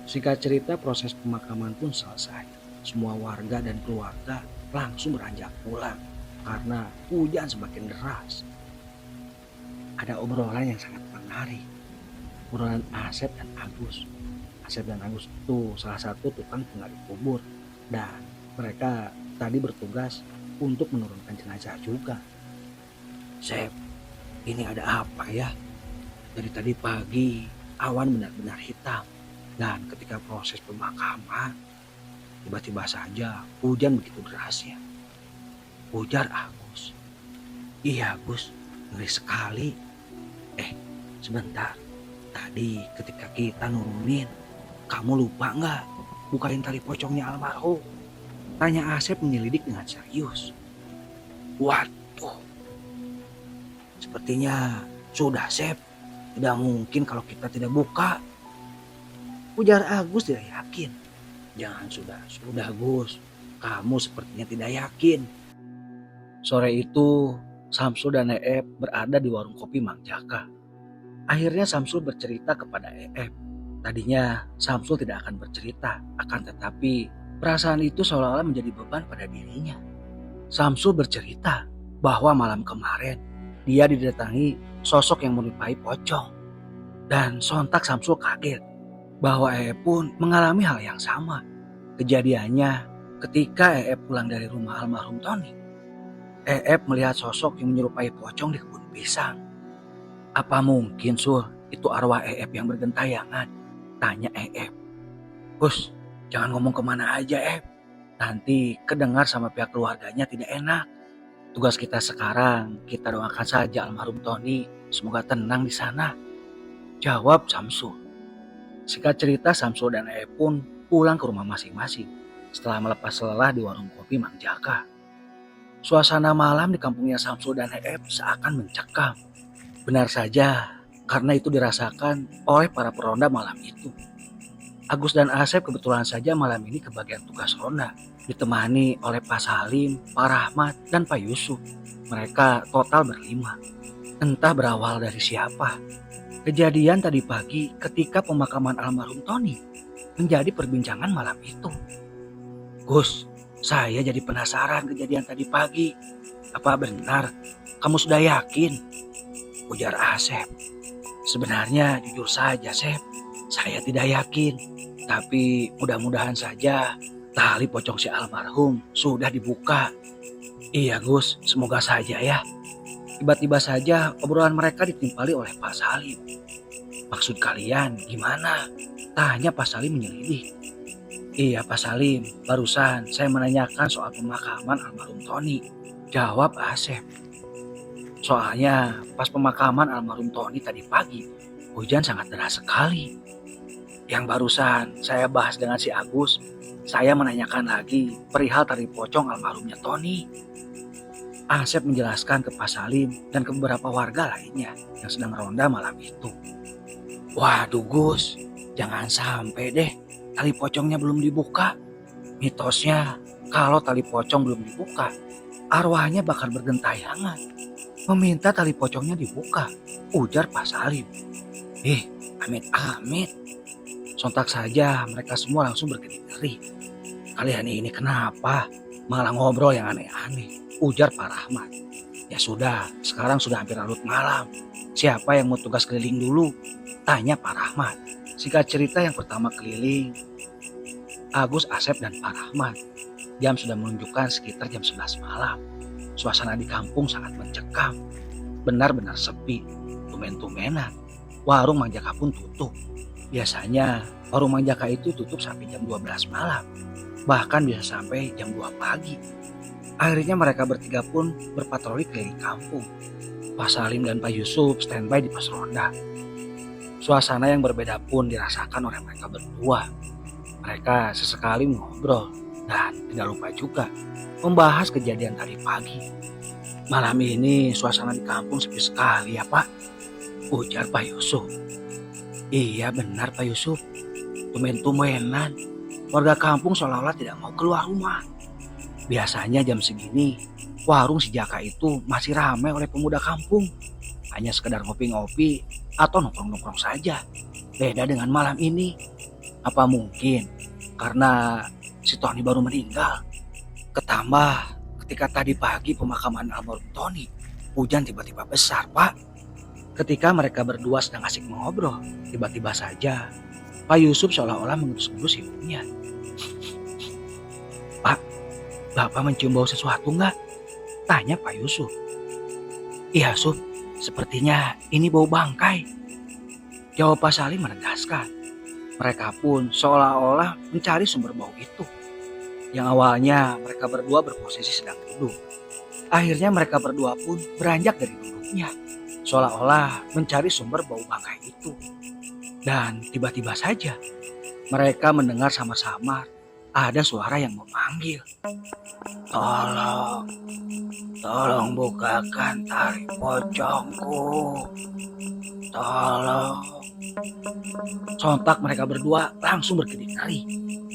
Singkat cerita, proses pemakaman pun selesai. Semua warga dan keluarga langsung beranjak pulang karena hujan semakin deras. Ada obrolan yang sangat menarik. Obrolan Asep dan Agus. Asep dan Agus itu salah satu tukang penggali kubur dan mereka tadi bertugas untuk menurunkan jenazah juga. Sep, ini ada apa ya? Dari tadi pagi awan benar-benar hitam dan ketika proses pemakaman tiba-tiba saja hujan begitu derasnya. Ujar Agus. Iya Agus, ngeri sekali. Sebentar. Tadi ketika kita nurunin, kamu lupa nggak bukain tali pocongnya almarhum? Tanya Asep menyelidik dengan serius. Waduh, sepertinya sudah Sep. Tidak mungkin kalau kita tidak buka. Ujar Agus tidak yakin. Jangan sudah Gus. Kamu sepertinya tidak yakin. Sore itu Samsul dan EF berada di warung kopi Mang Jaka. Akhirnya Samsul bercerita kepada EF. Tadinya Samsul tidak akan bercerita, akan tetapi perasaan itu seolah-olah menjadi beban pada dirinya. Samsul bercerita bahwa malam kemarin dia didatangi sosok yang menyerupai pocong. Dan sontak Samsul kaget bahwa EF pun mengalami hal yang sama. Kejadiannya ketika EF pulang dari rumah almarhum Tony. EF melihat sosok yang menyerupai pocong di kebun pisang. Apa mungkin Sul itu arwah EF yang bergentayangan? Tanya EF. Gus, jangan ngomong kemana aja EF. Nanti kedengar sama pihak keluarganya tidak enak. Tugas kita sekarang, kita doakan saja almarhum Tony. Semoga tenang di sana. Jawab Samsul. Singkat cerita Samsul dan EF pun pulang ke rumah masing-masing. Setelah melepas lelah di warung kopi Mang Jaka. Suasana malam di kampungnya Samsul dan EF seakan mencekam. Benar saja, karena itu dirasakan oleh para peronda malam itu. Agus dan Asep kebetulan saja malam ini kebagian tugas ronda, ditemani oleh Pak Salim, Pak Rahmat, dan Pak Yusuf. Mereka total berlima. Entah berawal dari siapa. Kejadian tadi pagi ketika pemakaman almarhum Tony menjadi perbincangan malam itu. Gus, saya jadi penasaran kejadian tadi pagi. Apa benar kamu sudah yakin? Ujar Asep. Sebenarnya jujur saja Sep, saya tidak yakin. Tapi mudah-mudahan saja tali pocong si almarhum sudah dibuka. Iya Gus, semoga saja ya. Tiba-tiba saja obrolan mereka ditimpali oleh Pak Salim. Maksud kalian gimana? Tanya Pak Salim menyelidik. Iya Pak Salim, barusan saya menanyakan soal pemakaman almarhum Tony. Jawab Asep. Soalnya pas pemakaman almarhum Tony tadi pagi, hujan sangat deras sekali. Yang barusan saya bahas dengan si Agus, saya menanyakan lagi perihal tali pocong almarhumnya Tony. Asep menjelaskan ke Pak Salim dan ke beberapa warga lainnya yang sedang ronda malam itu. Waduh Gus, jangan sampai deh tali pocongnya belum dibuka. Mitosnya kalau tali pocong belum dibuka, arwahnya bakal bergentayangan meminta tali pocongnya dibuka. ujar Pak Salim. Amit-amit. Sontak saja mereka semua langsung berkedip ngeri. Kalian ini kenapa? Malah ngobrol yang aneh-aneh, ujar Pak Rahmat. Ya sudah, sekarang sudah hampir larut malam. Siapa yang mau tugas keliling dulu? Tanya Pak Rahmat. Singkat cerita yang pertama keliling, Agus, Asep, dan Pak Rahmat. Jam sudah menunjukkan sekitar jam 11 malam. Suasana di kampung sangat mencekam. Benar-benar sepi, tumen-tumenan. Warung Mang Jaka pun tutup. Biasanya warung Mang Jaka itu tutup sampai jam 12 malam. Bahkan bisa sampai jam 2 pagi. Akhirnya mereka bertiga pun berpatroli keliling kampung. Pak Salim dan Pak Yusuf standby di pos ronda. Suasana yang berbeda pun dirasakan oleh mereka berdua. Mereka sesekali mengobrol dan tidak lupa juga membahas kejadian tadi pagi. Malam ini suasana di kampung sepi sekali ya Pak, ujar Pak Yusuf. Iya benar Pak Yusuf, tumen-tumenan warga kampung seolah-olah tidak mau keluar rumah. Biasanya jam segini warung si Jaka itu masih ramai oleh pemuda kampung. Hanya sekedar ngopi-ngopi atau nongkrong-nongkrong saja. Beda dengan malam ini. Apa mungkin karena si Tony baru meninggal? Ketambah ketika tadi pagi pemakaman almarhum Tony, hujan tiba-tiba besar Pak. Ketika mereka berdua sedang asik mengobrol, tiba-tiba saja Pak Yusuf seolah-olah mengendus-endus hidungnya. Pak, Bapak mencium bau sesuatu nggak? Tanya Pak Yusuf. Iya Suf, sepertinya ini bau bangkai. Jawab Pak Salim menegaskan. Mereka pun seolah-olah mencari sumber bau itu. Yang awalnya mereka berdua berposisi sedang duduk. Akhirnya mereka berdua pun beranjak dari duduknya. Seolah-olah mencari sumber bau bangkai itu. Dan tiba-tiba saja mereka mendengar samar-samar ada suara yang memanggil. Tolong, tolong bukakan tali pocongku. Tolong. Sontak mereka berdua langsung berkedip ngeri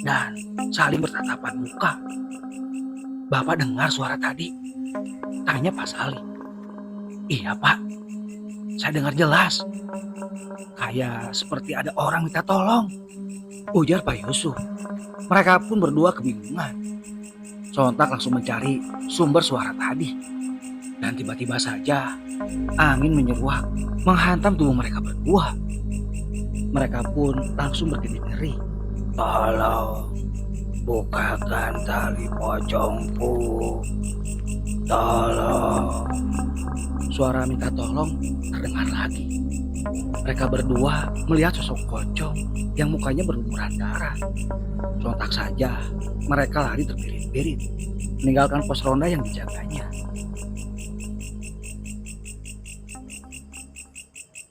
dan saling bertatapan muka. Bapak dengar suara tadi? Tanya Pak Salim. Iya Pak, saya dengar jelas. Kayak seperti ada orang minta tolong, ujar Pak Yusuf. Mereka pun berdua kebingungan. Sontak langsung mencari sumber suara tadi. Dan tiba-tiba saja angin menyeruak menghantam tubuh mereka berdua. Mereka pun langsung berkedip ngeri. Tolong, bukakan tali pocongku. Tolong. Suara minta tolong terdengar lagi. Mereka berdua melihat sosok pocong yang mukanya berlumuran darah. Sontak saja mereka lari terbirit-birit, meninggalkan pos ronda yang dijaganya.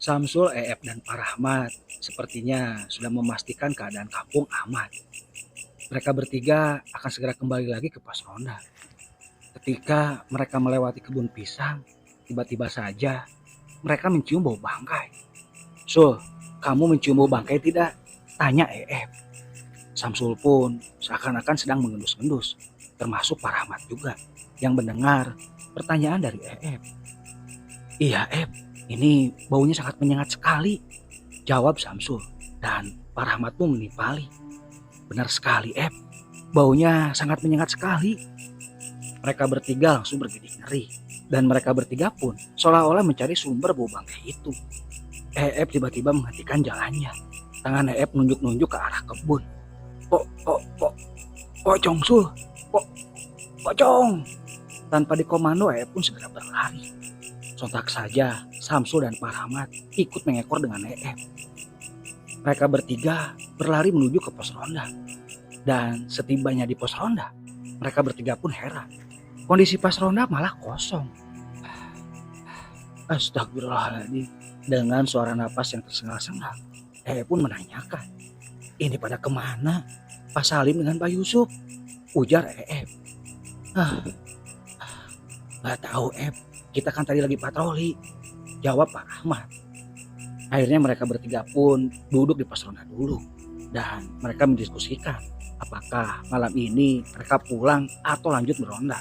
Samsul, Eep, dan Pak Rahmat sepertinya sudah memastikan keadaan kampung aman. Mereka bertiga akan segera kembali lagi ke pos ronda. Ketika mereka melewati kebun pisang, tiba-tiba saja mereka mencium bau bangkai. Sul, kamu mencium bau bangkai tidak? Tanya Eep. Samsul pun seakan-akan sedang mengendus-endus, termasuk Pak Rahmat juga yang mendengar pertanyaan dari Eep. Iya Eep, ini baunya sangat menyengat sekali, jawab Samsul, dan Pak Rahmat pun menimpali. Benar sekali Ep, baunya sangat menyengat sekali. Mereka bertiga langsung bergidik ngeri, dan mereka bertiga pun seolah-olah mencari sumber bau bangkai itu. Ep tiba-tiba menghentikan jalannya. Tangan Ep nunjuk-nunjuk ke arah kebun. Pocong Sul, pocong. Tanpa dikomando Ep pun segera berlari. Sontak saja Samsul dan Pak Rahmat ikut mengekor dengan Eep. Mereka bertiga berlari menuju ke pos ronda. Dan setibanya di pos ronda, mereka bertiga pun heran. Kondisi pos ronda malah kosong. Astagfirullahaladzim. Dengan suara napas yang tersengal-sengal, Eep pun menanyakan, ini pada kemana Pak Salim dengan Pak Yusuf? Ujar Eep. Gak tahu Eep, kita kan tadi lagi patroli, jawab Pak Rahmat. Akhirnya mereka bertiga pun duduk di pos ronda dulu. Dan mereka mendiskusikan apakah malam ini mereka pulang atau lanjut beronda.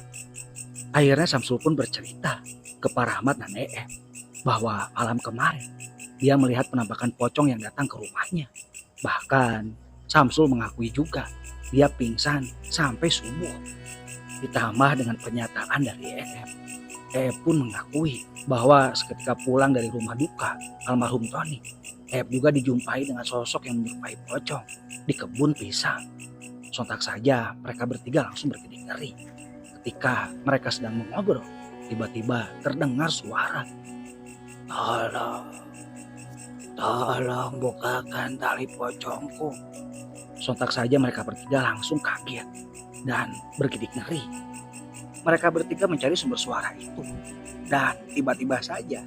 Akhirnya Samsul pun bercerita ke Pak Rahmat dan Eep bahwa malam kemarin dia melihat penampakan pocong yang datang ke rumahnya. Bahkan Samsul mengakui juga dia pingsan sampai subuh. Ditambah dengan pernyataan dari EF. EF pun mengakui bahwa seketika pulang dari rumah duka almarhum Tony, EF juga dijumpai dengan sosok yang menyerupai pocong di kebun pisang. Sontak saja mereka bertiga langsung berkedip ngeri. Ketika mereka sedang mengobrol, tiba-tiba terdengar suara, "Tolong, tolong bukakan tali pocongku." Sontak saja mereka bertiga langsung kaget dan berkedip ngeri. Mereka bertiga mencari sumber suara itu. Dan tiba-tiba saja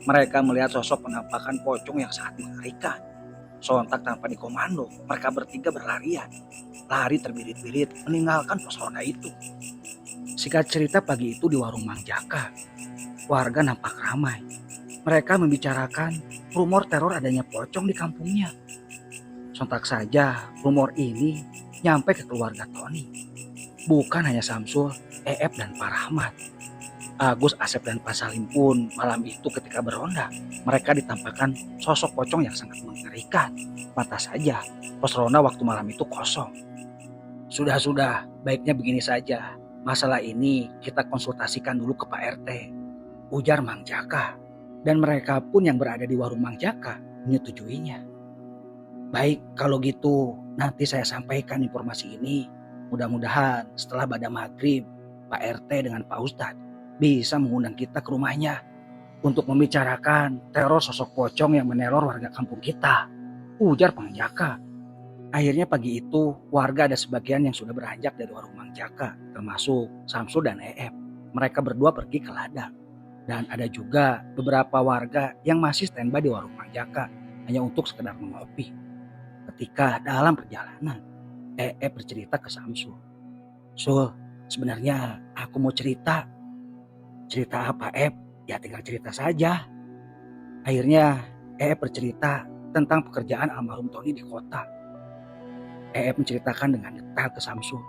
mereka melihat sosok penampakan pocong yang sangat mengerikan. Sontak tanpa dikomando, mereka bertiga berlarian. Lari terbirit-birit meninggalkan pos ronda itu. Singkat cerita, pagi itu di warung Mang Jaka, warga nampak ramai. Mereka membicarakan rumor teror adanya pocong di kampungnya. Sontak saja rumor ini nyampe ke keluarga Tony. Bukan hanya Samsul, EF dan Pak Rahmat. Agus, Asep dan Pak Salim pun malam itu ketika beronda, mereka ditampakkan sosok pocong yang sangat mengerikan. Pantas saja pos ronda waktu malam itu kosong. Sudah, baiknya begini saja. Masalah ini kita konsultasikan dulu ke Pak RT, ujar Mang Jaka. Dan mereka pun yang berada di warung Mang Jaka menyetujuinya. Baik, kalau gitu nanti saya sampaikan informasi ini. Mudah-mudahan setelah pada maghrib Pak RT dengan Pak Ustadz bisa mengundang kita ke rumahnya untuk membicarakan teror sosok pocong yang meneror warga kampung kita, ujar Mang Jaka. Akhirnya pagi itu warga ada sebagian yang sudah beranjak dari warung Mang Jaka, termasuk Samsul dan EF. Mereka berdua pergi ke ladang. Dan ada juga beberapa warga yang masih standby di warung Mang Jaka hanya untuk sekedar mengopi. Ketika dalam perjalanan, EF bercerita ke Samsul. "Sul, sebenarnya aku mau cerita." "Cerita apa, Ep? Ya tinggal cerita saja." Akhirnya Ep bercerita tentang pekerjaan almarhum Tony di kota. Ep menceritakan dengan detail ke Samsul.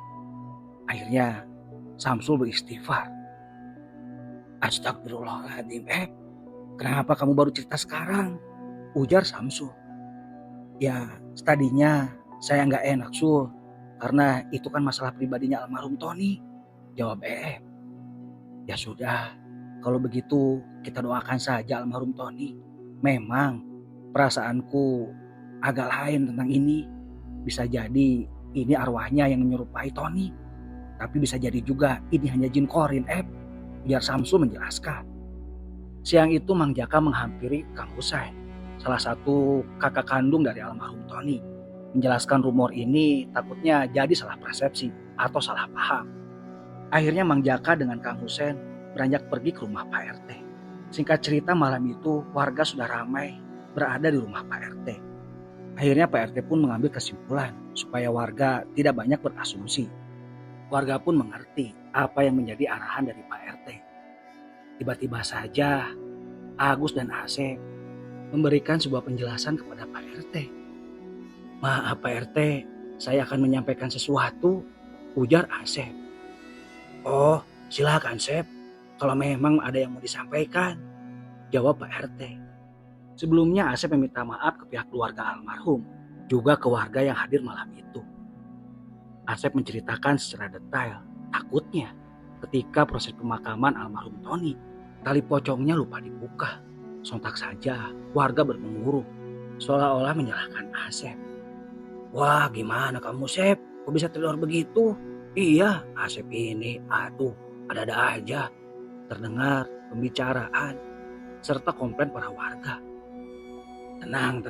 Akhirnya Samsul beristighfar. "Astagfirullahaladzim, Ep. Kenapa kamu baru cerita sekarang?" ujar Samsul. "Ya tadinya saya nggak enak, Sul. Karena itu kan masalah pribadinya almarhum Tony," jawab Ep. "Ya sudah, kalau begitu kita doakan saja almarhum Tony. Memang perasaanku agak lain tentang ini. Bisa jadi ini arwahnya yang menyerupai Tony. Tapi bisa jadi juga ini hanya jin korin, ujar Samsul menjelaskan. Siang itu Mang Jaka menghampiri Kang Husain, salah satu kakak kandung dari almarhum Tony. Menjelaskan rumor ini takutnya jadi salah persepsi atau salah paham. Akhirnya Mang Jaka dengan Kang Husain beranjak pergi ke rumah Pak RT. Singkat cerita, malam itu warga sudah ramai berada di rumah Pak RT. Akhirnya Pak RT pun mengambil kesimpulan supaya warga tidak banyak berasumsi. Warga pun mengerti apa yang menjadi arahan dari Pak RT. Tiba-tiba saja Agus dan Asep memberikan sebuah penjelasan kepada Pak RT. "Maaf Pak RT, saya akan menyampaikan sesuatu," ujar Asep. "Oh, silakan Sep. Kalau memang ada yang mau disampaikan," jawab Pak RT. Sebelumnya Asep meminta maaf ke pihak keluarga almarhum, juga ke warga yang hadir malam itu. Asep menceritakan secara detail, takutnya ketika proses pemakaman almarhum Tony, tali pocongnya lupa dibuka. Sontak saja warga bergemuruh, seolah-olah menyalahkan Asep. "Wah, gimana kamu Sep? Kok bisa teror begitu?" "Iya, Asep ini, aduh, ada-ada aja." Terdengar pembicaraan serta komplain para warga. Tenang.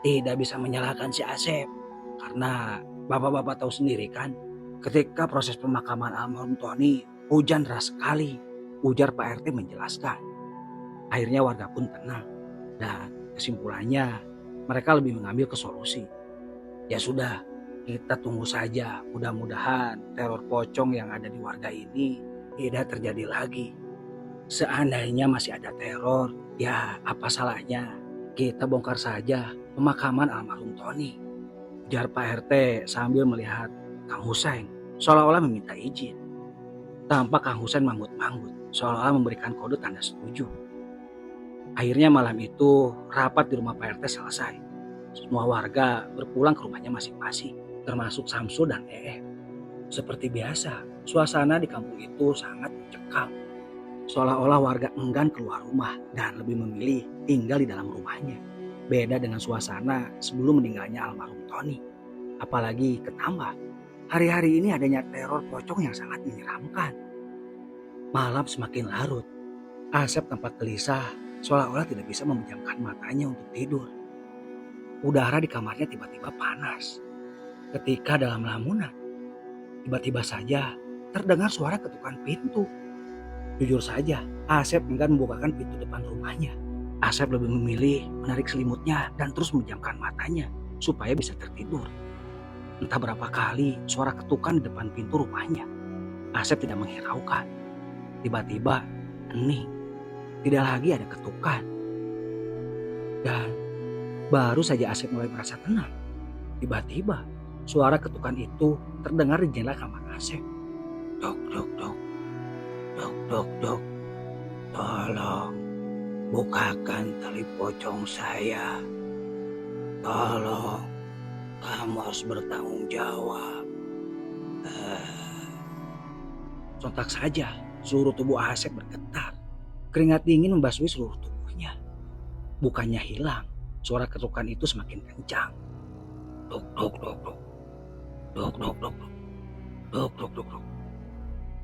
Tidak bisa menyalahkan si Asep. Karena bapak-bapak tahu sendiri kan, ketika proses pemakaman almarhum Tony, hujan deras sekali, ujar Pak RT menjelaskan. Akhirnya warga pun tenang. Dan kesimpulannya, mereka lebih mengambil ke solusi. Ya sudah, kita tunggu saja. Mudah-mudahan teror pocong yang ada di warga ini tidak terjadi lagi. Seandainya masih ada teror, ya apa salahnya kita bongkar saja pemakaman almarhum Tony, ujar Pak RT sambil melihat Kang Husain seolah-olah meminta izin. Tampak Kang Husain manggut-manggut seolah-olah memberikan kode tanda setuju. Akhirnya malam itu rapat di rumah Pak RT selesai. Semua warga berpulang ke rumahnya masing-masing, termasuk Samsul dan Seperti biasa, suasana di kampung itu sangat mencekam. Seolah-olah warga enggan keluar rumah dan lebih memilih tinggal di dalam rumahnya. Beda dengan suasana sebelum meninggalnya almarhum Tony. Apalagi ketambah, hari-hari ini adanya teror pocong yang sangat menyeramkan. Malam semakin larut, Asep tampak gelisah seolah-olah tidak bisa memejamkan matanya untuk tidur. Udara di kamarnya tiba-tiba panas. Ketika dalam lamunan, tiba-tiba saja terdengar suara ketukan pintu. Jujur saja, Asep enggan membukakan pintu depan rumahnya. Asep lebih memilih menarik selimutnya dan terus memejamkan matanya supaya bisa tertidur. Entah berapa kali suara ketukan di depan pintu rumahnya. Asep tidak menghiraukan. Tiba-tiba hening. Tidak lagi ada ketukan. Dan baru saja Asep mulai merasa tenang. Tiba-tiba suara ketukan itu terdengar di jendela kamar Asep. Dok, dok, dok. Dok, dok, dok. Tolong bukakan tali pocong saya. Tolong, kamu harus bertanggung jawab. Sontak saja seluruh tubuh Asep bergetar. Keringat dingin membasui seluruh tubuhnya. Bukannya hilang, suara ketukan itu semakin kencang. Dok, dok, dok, dok. Dok, dok, dok, dok. Dok, dok, dok, dok.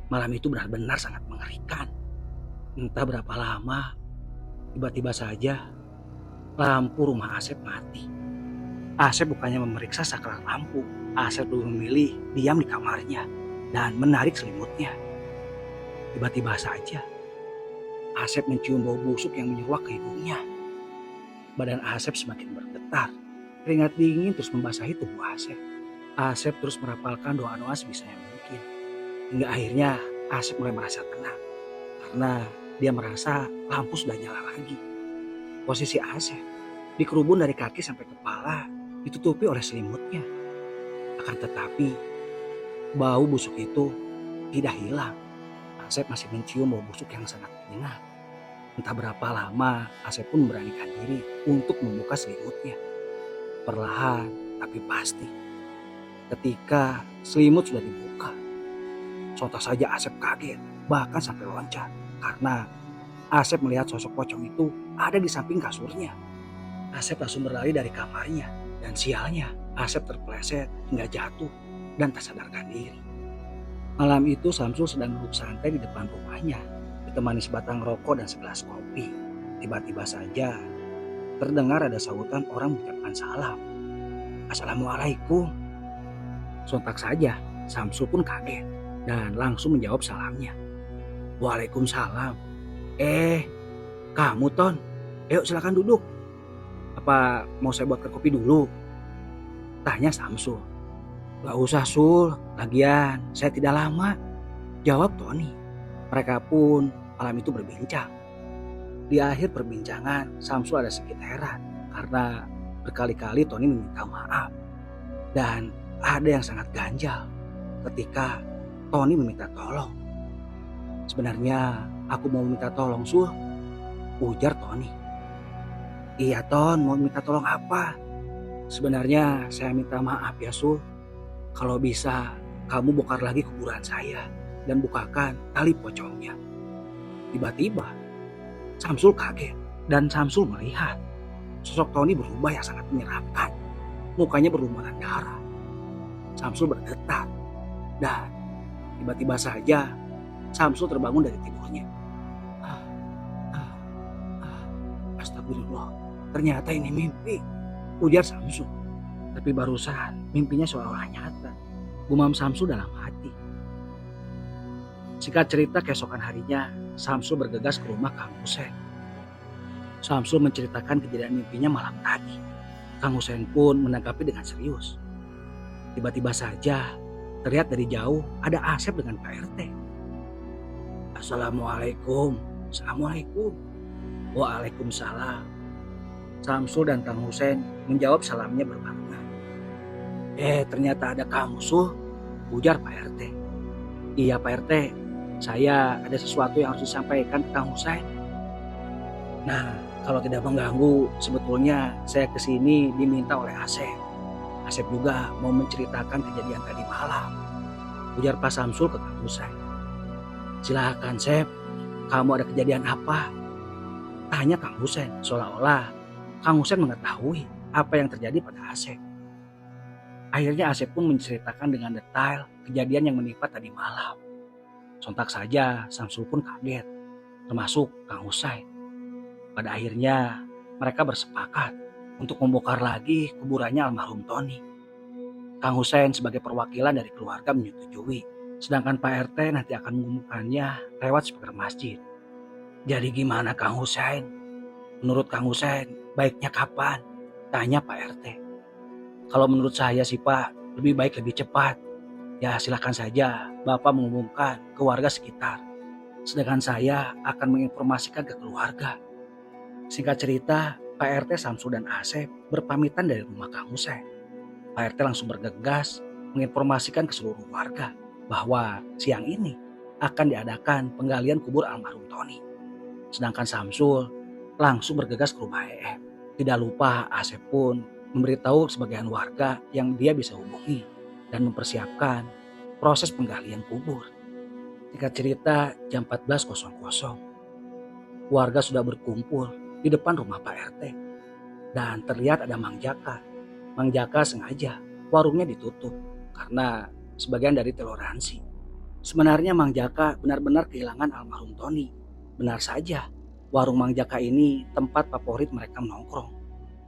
Malam itu benar-benar sangat mengerikan. Entah berapa lama, tiba-tiba saja lampu rumah Asep mati. Asep bukannya memeriksa saklar lampu. Asep lebih memilih diam di kamarnya dan menarik selimutnya. Tiba-tiba saja Asep mencium bau busuk yang menyeruak ke hidungnya. Badan Asep semakin bergetar. Keringat dingin terus membasahi tubuh Asep. Asep terus merapalkan doa-doa sebisa yang mungkin. Hingga akhirnya Asep mulai merasa tenang. Karena dia merasa lampu sudah nyala lagi. Posisi Asep dikerubun dari kaki sampai kepala ditutupi oleh selimutnya. Akan tetapi bau busuk itu tidak hilang. Asep masih mencium bau busuk yang sangat menyengat. Entah berapa lama Asep pun memberanikan diri untuk membuka selimutnya. Perlahan tapi pasti. Ketika selimut sudah dibuka, sontak saja Asep kaget, bahkan sampai loncat. Karena Asep melihat sosok pocong itu ada di samping kasurnya. Asep langsung berlari dari kamarnya. Dan sialnya, Asep terpeleset hingga jatuh dan tak sadarkan diri. Malam itu Samsul sedang duduk santai di depan rumahnya, ditemani sebatang rokok dan segelas kopi. Tiba-tiba saja terdengar ada sahutan orang mengucapkan salam. Assalamualaikum. Sontak saja Samsul pun kaget dan langsung menjawab salamnya. Waalaikumsalam. Kamu Ton? Ayo silakan duduk. Apa mau saya buatkan kopi dulu? Tanya Samsul. Gak usah Sul, lagian saya tidak lama. Jawab Tony. Mereka pun malam itu berbincang. Di akhir perbincangan, Samsul ada sedikit heran karena berkali-kali Tony meminta maaf. Dan ada yang sangat ganjal ketika Tony meminta tolong. Sebenarnya aku mau minta tolong Sul, ujar Tony. Iya Ton, mau minta tolong apa? Sebenarnya saya minta maaf ya Sul. Kalau bisa kamu bongkar lagi kuburan saya dan bukakan tali pocongnya. Tiba-tiba Samsul kaget dan Samsul melihat sosok Tony berubah yang sangat menyeramkan. Mukanya berlumuran darah. Samsul bergetar dan tiba-tiba saja Samsul terbangun dari tidurnya. Astagfirullah, ternyata ini mimpi, ujar Samsul. Tapi barusan mimpinya seolah-olah nyata, gumam Samsul dalam hati. Singkat cerita, keesokan harinya Samsul bergegas ke rumah Kang Husen. Samsul menceritakan kejadian mimpinya malam tadi. Kang Husen pun menanggapi dengan serius. Tiba-tiba saja terlihat dari jauh ada Asep dengan Pak RT. Assalamualaikum. Assalamualaikum. Waalaikumsalam. Samsul dan Kang Husen menjawab salamnya berbarengan. Ternyata ada kamu Sul, ujar Pak RT. Iya Pak RT, saya ada sesuatu yang harus disampaikan ke Kang Husen. Nah, Kalau tidak mengganggu, sebetulnya saya kesini diminta oleh Asep. Asep juga mau menceritakan kejadian tadi malam, ujar Pak Samsul ke Kang Hussein. Silakan Sep, kamu ada kejadian apa? Tanya Kang Hussein, seolah-olah Kang Hussein mengetahui apa yang terjadi pada Asep. Akhirnya Asep pun menceritakan dengan detail kejadian yang menimpa tadi malam. Sontak saja Samsul pun kaget, termasuk Kang Hussein. Pada akhirnya mereka bersepakat untuk membongkar lagi kuburannya almarhum Tony. Kang Hussein sebagai perwakilan dari keluarga menyetujui, sedangkan Pak RT nanti akan mengumumkannya lewat speaker masjid. Jadi gimana Kang Hussein? Menurut Kang Hussein, baiknya kapan? Tanya Pak RT. Kalau menurut saya sih Pak, lebih baik lebih cepat. Ya silakan saja Bapak mengumumkan ke warga sekitar. Sedangkan saya akan menginformasikan ke keluarga. Singkat cerita, Pak RT Samsul dan Asep berpamitan dari rumah Kang Hussein. Pak RT langsung bergegas menginformasikan ke seluruh warga bahwa siang ini akan diadakan penggalian kubur almarhum Tony. Sedangkan Samsul langsung bergegas ke rumah EF. Tidak lupa Asep pun memberitahu sebagian warga yang dia bisa hubungi dan mempersiapkan proses penggalian kubur. Singkat cerita, jam 14.00, warga sudah berkumpul di depan rumah Pak RT. Dan terlihat ada Mang Jaka. Mang Jaka sengaja warungnya ditutup karena sebagian dari toleransi. Sebenarnya Mang Jaka benar-benar kehilangan almarhum Tony. Benar saja, warung Mang Jaka ini tempat favorit mereka menongkrong.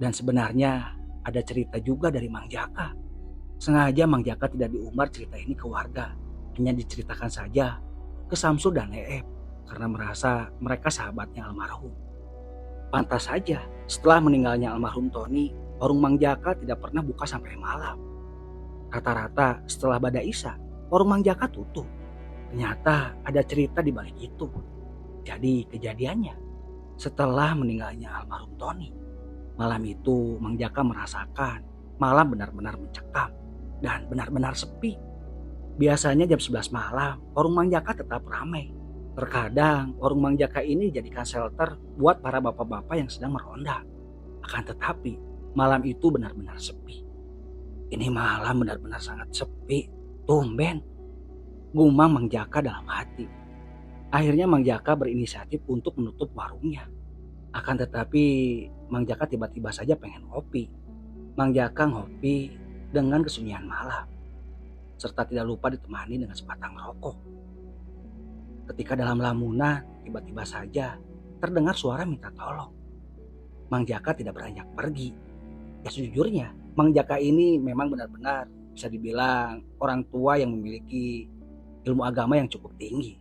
Dan sebenarnya ada cerita juga dari Mang Jaka. Sengaja Mang Jaka tidak diumbar cerita ini ke warga. Hanya diceritakan saja ke Samsul dan EF karena merasa mereka sahabatnya almarhum. Pantas saja setelah meninggalnya almarhum Tony, warung Mang Jaka tidak pernah buka sampai malam. Rata-rata setelah Bada Isya, warung Mang Jaka tutup. Ternyata ada cerita di balik itu. Jadi kejadiannya setelah meninggalnya almarhum Tony, malam itu Mang Jaka merasakan malam benar-benar mencekam dan benar-benar sepi. Biasanya jam 11 malam warung Mang Jaka tetap ramai. Terkadang warung Mang Jaka ini dijadikan shelter buat para bapak-bapak yang sedang meronda. Akan tetapi malam itu benar-benar sepi. Ini malam benar-benar sangat sepi. Tumben, gumam Mang Jaka dalam hati. Akhirnya Mang Jaka berinisiatif untuk menutup warungnya. Akan tetapi Mang Jaka tiba-tiba saja pengen ngopi. Mang Jaka ngopi dengan kesunyian malam, serta tidak lupa ditemani dengan sebatang rokok. Ketika dalam lamunan, tiba-tiba saja terdengar suara minta tolong. Mang Jaka tidak beranjak pergi. Ya sejujurnya, Mang Jaka ini memang benar-benar bisa dibilang orang tua yang memiliki ilmu agama yang cukup tinggi.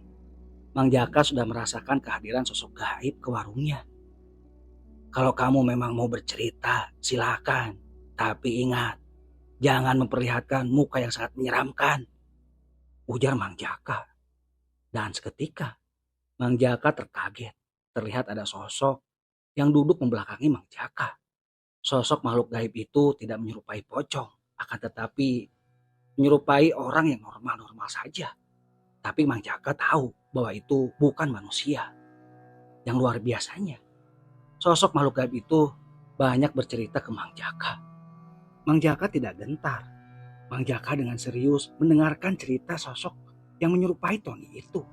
Mang Jaka sudah merasakan kehadiran sosok gaib ke warungnya. Kalau kamu memang mau bercerita, silakan. Tapi ingat, jangan memperlihatkan muka yang sangat menyeramkan, ujar Mang Jaka. Dan seketika, Mang Jaka terkaget. Terlihat ada sosok yang duduk membelakangi Mang Jaka. Sosok makhluk gaib itu tidak menyerupai pocong, akan tetapi menyerupai orang yang normal-normal saja. Tapi Mang Jaka tahu bahwa itu bukan manusia. Yang luar biasanya, sosok makhluk gaib itu banyak bercerita ke Mang Jaka. Mang Jaka tidak gentar. Mang Jaka dengan serius mendengarkan cerita sosok yang menyerupai Tony itu.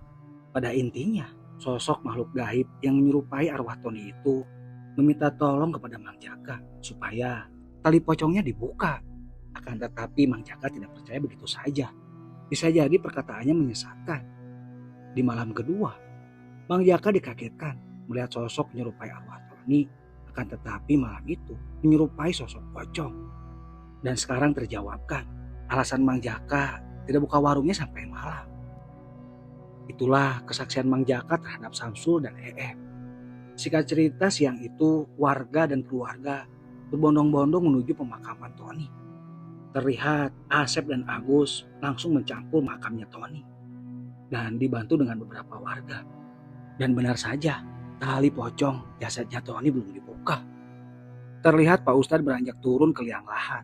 Pada intinya, sosok makhluk gaib yang menyerupai arwah Tony itu meminta tolong kepada Mang Jaka supaya tali pocongnya dibuka. Akan tetapi Mang Jaka tidak percaya begitu saja. Bisa jadi perkataannya menyesatkan. Di malam kedua, Mang Jaka dikagetkan melihat sosok menyerupai arwah Tony. Akan tetapi malam itu menyerupai sosok pocong. Dan sekarang terjawabkan alasan Mang Jaka tidak buka warungnya sampai malam. Itulah kesaksian Mang Jaka terhadap Samsul dan EF. Singkat cerita, siang itu warga dan keluarga berbondong-bondong menuju pemakaman Tony. Terlihat Asep dan Agus langsung mencampur makamnya Tony dan dibantu dengan beberapa warga. Dan benar saja, tali pocong jasadnya Tony belum dibuka. Terlihat Pak Ustadz beranjak turun ke liang lahat.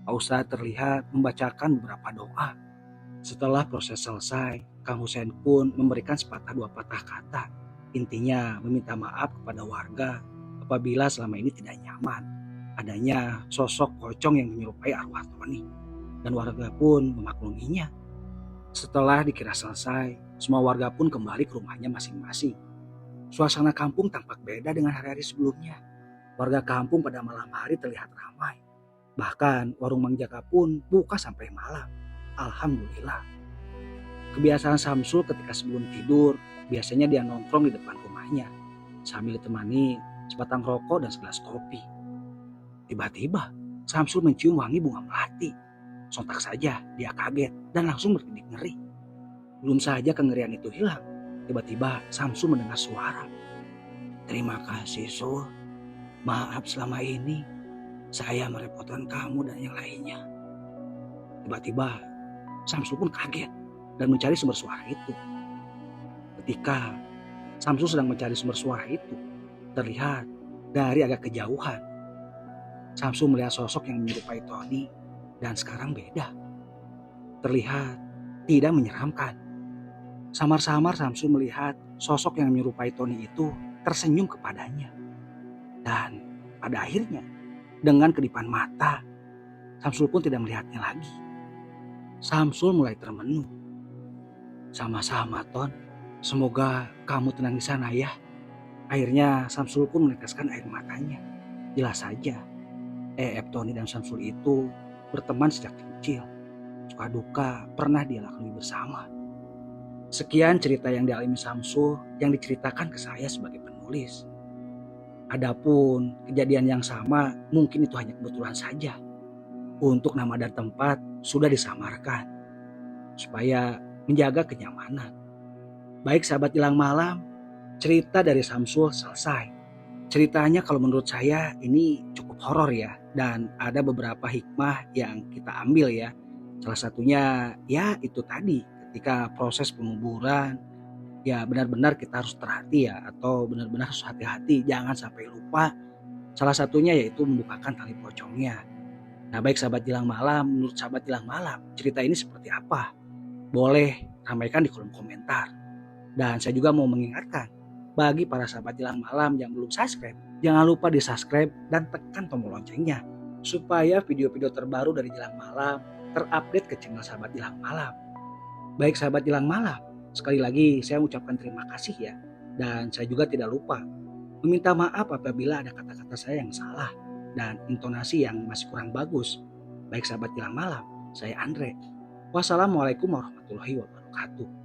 Pak Ustadz terlihat membacakan beberapa doa. Setelah proses selesai, Kang Hussein pun memberikan sepatah dua patah kata. Intinya meminta maaf kepada warga apabila selama ini tidak nyaman adanya sosok pocong yang menyerupai arwah Tony, dan warga pun memakluminya. Setelah dikira selesai, semua warga pun kembali ke rumahnya masing-masing. Suasana kampung tampak beda dengan hari-hari sebelumnya. Warga kampung pada malam hari terlihat ramai. Bahkan warung Mang Jaka pun buka sampai malam. Alhamdulillah. Kebiasaan Samsul ketika sebelum tidur, biasanya dia nongkrong di depan rumahnya sambil ditemani sebatang rokok dan segelas kopi. Tiba-tiba Samsul mencium wangi bunga melati. Sontak saja dia kaget dan langsung berkedip ngeri. Belum saja kengerian itu hilang, tiba-tiba Samsul mendengar suara. "Terima kasih, Sul. Maaf selama ini saya merepotkan kamu dan yang lainnya." Tiba-tiba Samsul pun kaget dan mencari sumber suara itu. Ketika Samsul sedang mencari sumber suara itu, terlihat dari agak kejauhan Samsul melihat sosok yang menyerupai Tony, dan sekarang beda. Terlihat tidak menyeramkan. Samar-samar Samsul melihat sosok yang menyerupai Tony itu tersenyum kepadanya. Dan pada akhirnya dengan kedipan mata, Samsul pun tidak melihatnya lagi. Samsul mulai termenung. "Sama-sama, Ton. Semoga kamu tenang di sana ya." Akhirnya Samsul pun meneteskan air matanya. Jelas saja, Tony dan Samsul itu berteman sejak kecil. Suka duka pernah dia lalui bersama. Sekian cerita yang dialami Samsul yang diceritakan ke saya sebagai penulis. Adapun kejadian yang sama mungkin itu hanya kebetulan saja. Untuk nama dan tempat sudah disamarkan supaya menjaga kenyamanan. Baik sahabat Jelang Malam, cerita dari Samsul selesai. Ceritanya kalau menurut saya ini cukup horor ya, dan ada beberapa hikmah yang kita ambil ya. Salah satunya ya itu tadi, ketika proses penguburan ya benar-benar kita harus terhati ya, atau benar-benar harus hati-hati, jangan sampai lupa. Salah satunya yaitu membukakan tali pocongnya. Nah baik sahabat Jelang Malam, menurut sahabat Jelang Malam cerita ini seperti apa? Boleh ramaikan di kolom komentar. Dan saya juga mau mengingatkan, bagi para sahabat Jelang Malam yang belum subscribe, jangan lupa di subscribe dan tekan tombol loncengnya supaya video-video terbaru dari Jelang Malam terupdate ke channel sahabat Jelang Malam. Baik sahabat Jelang Malam, sekali lagi saya ucapkan terima kasih ya, dan saya juga tidak lupa meminta maaf apabila ada kata-kata saya yang salah dan intonasi yang masih kurang bagus. Baik sahabat Jelang Malam, saya Andre. Wassalamualaikum warahmatullahi wabarakatuh.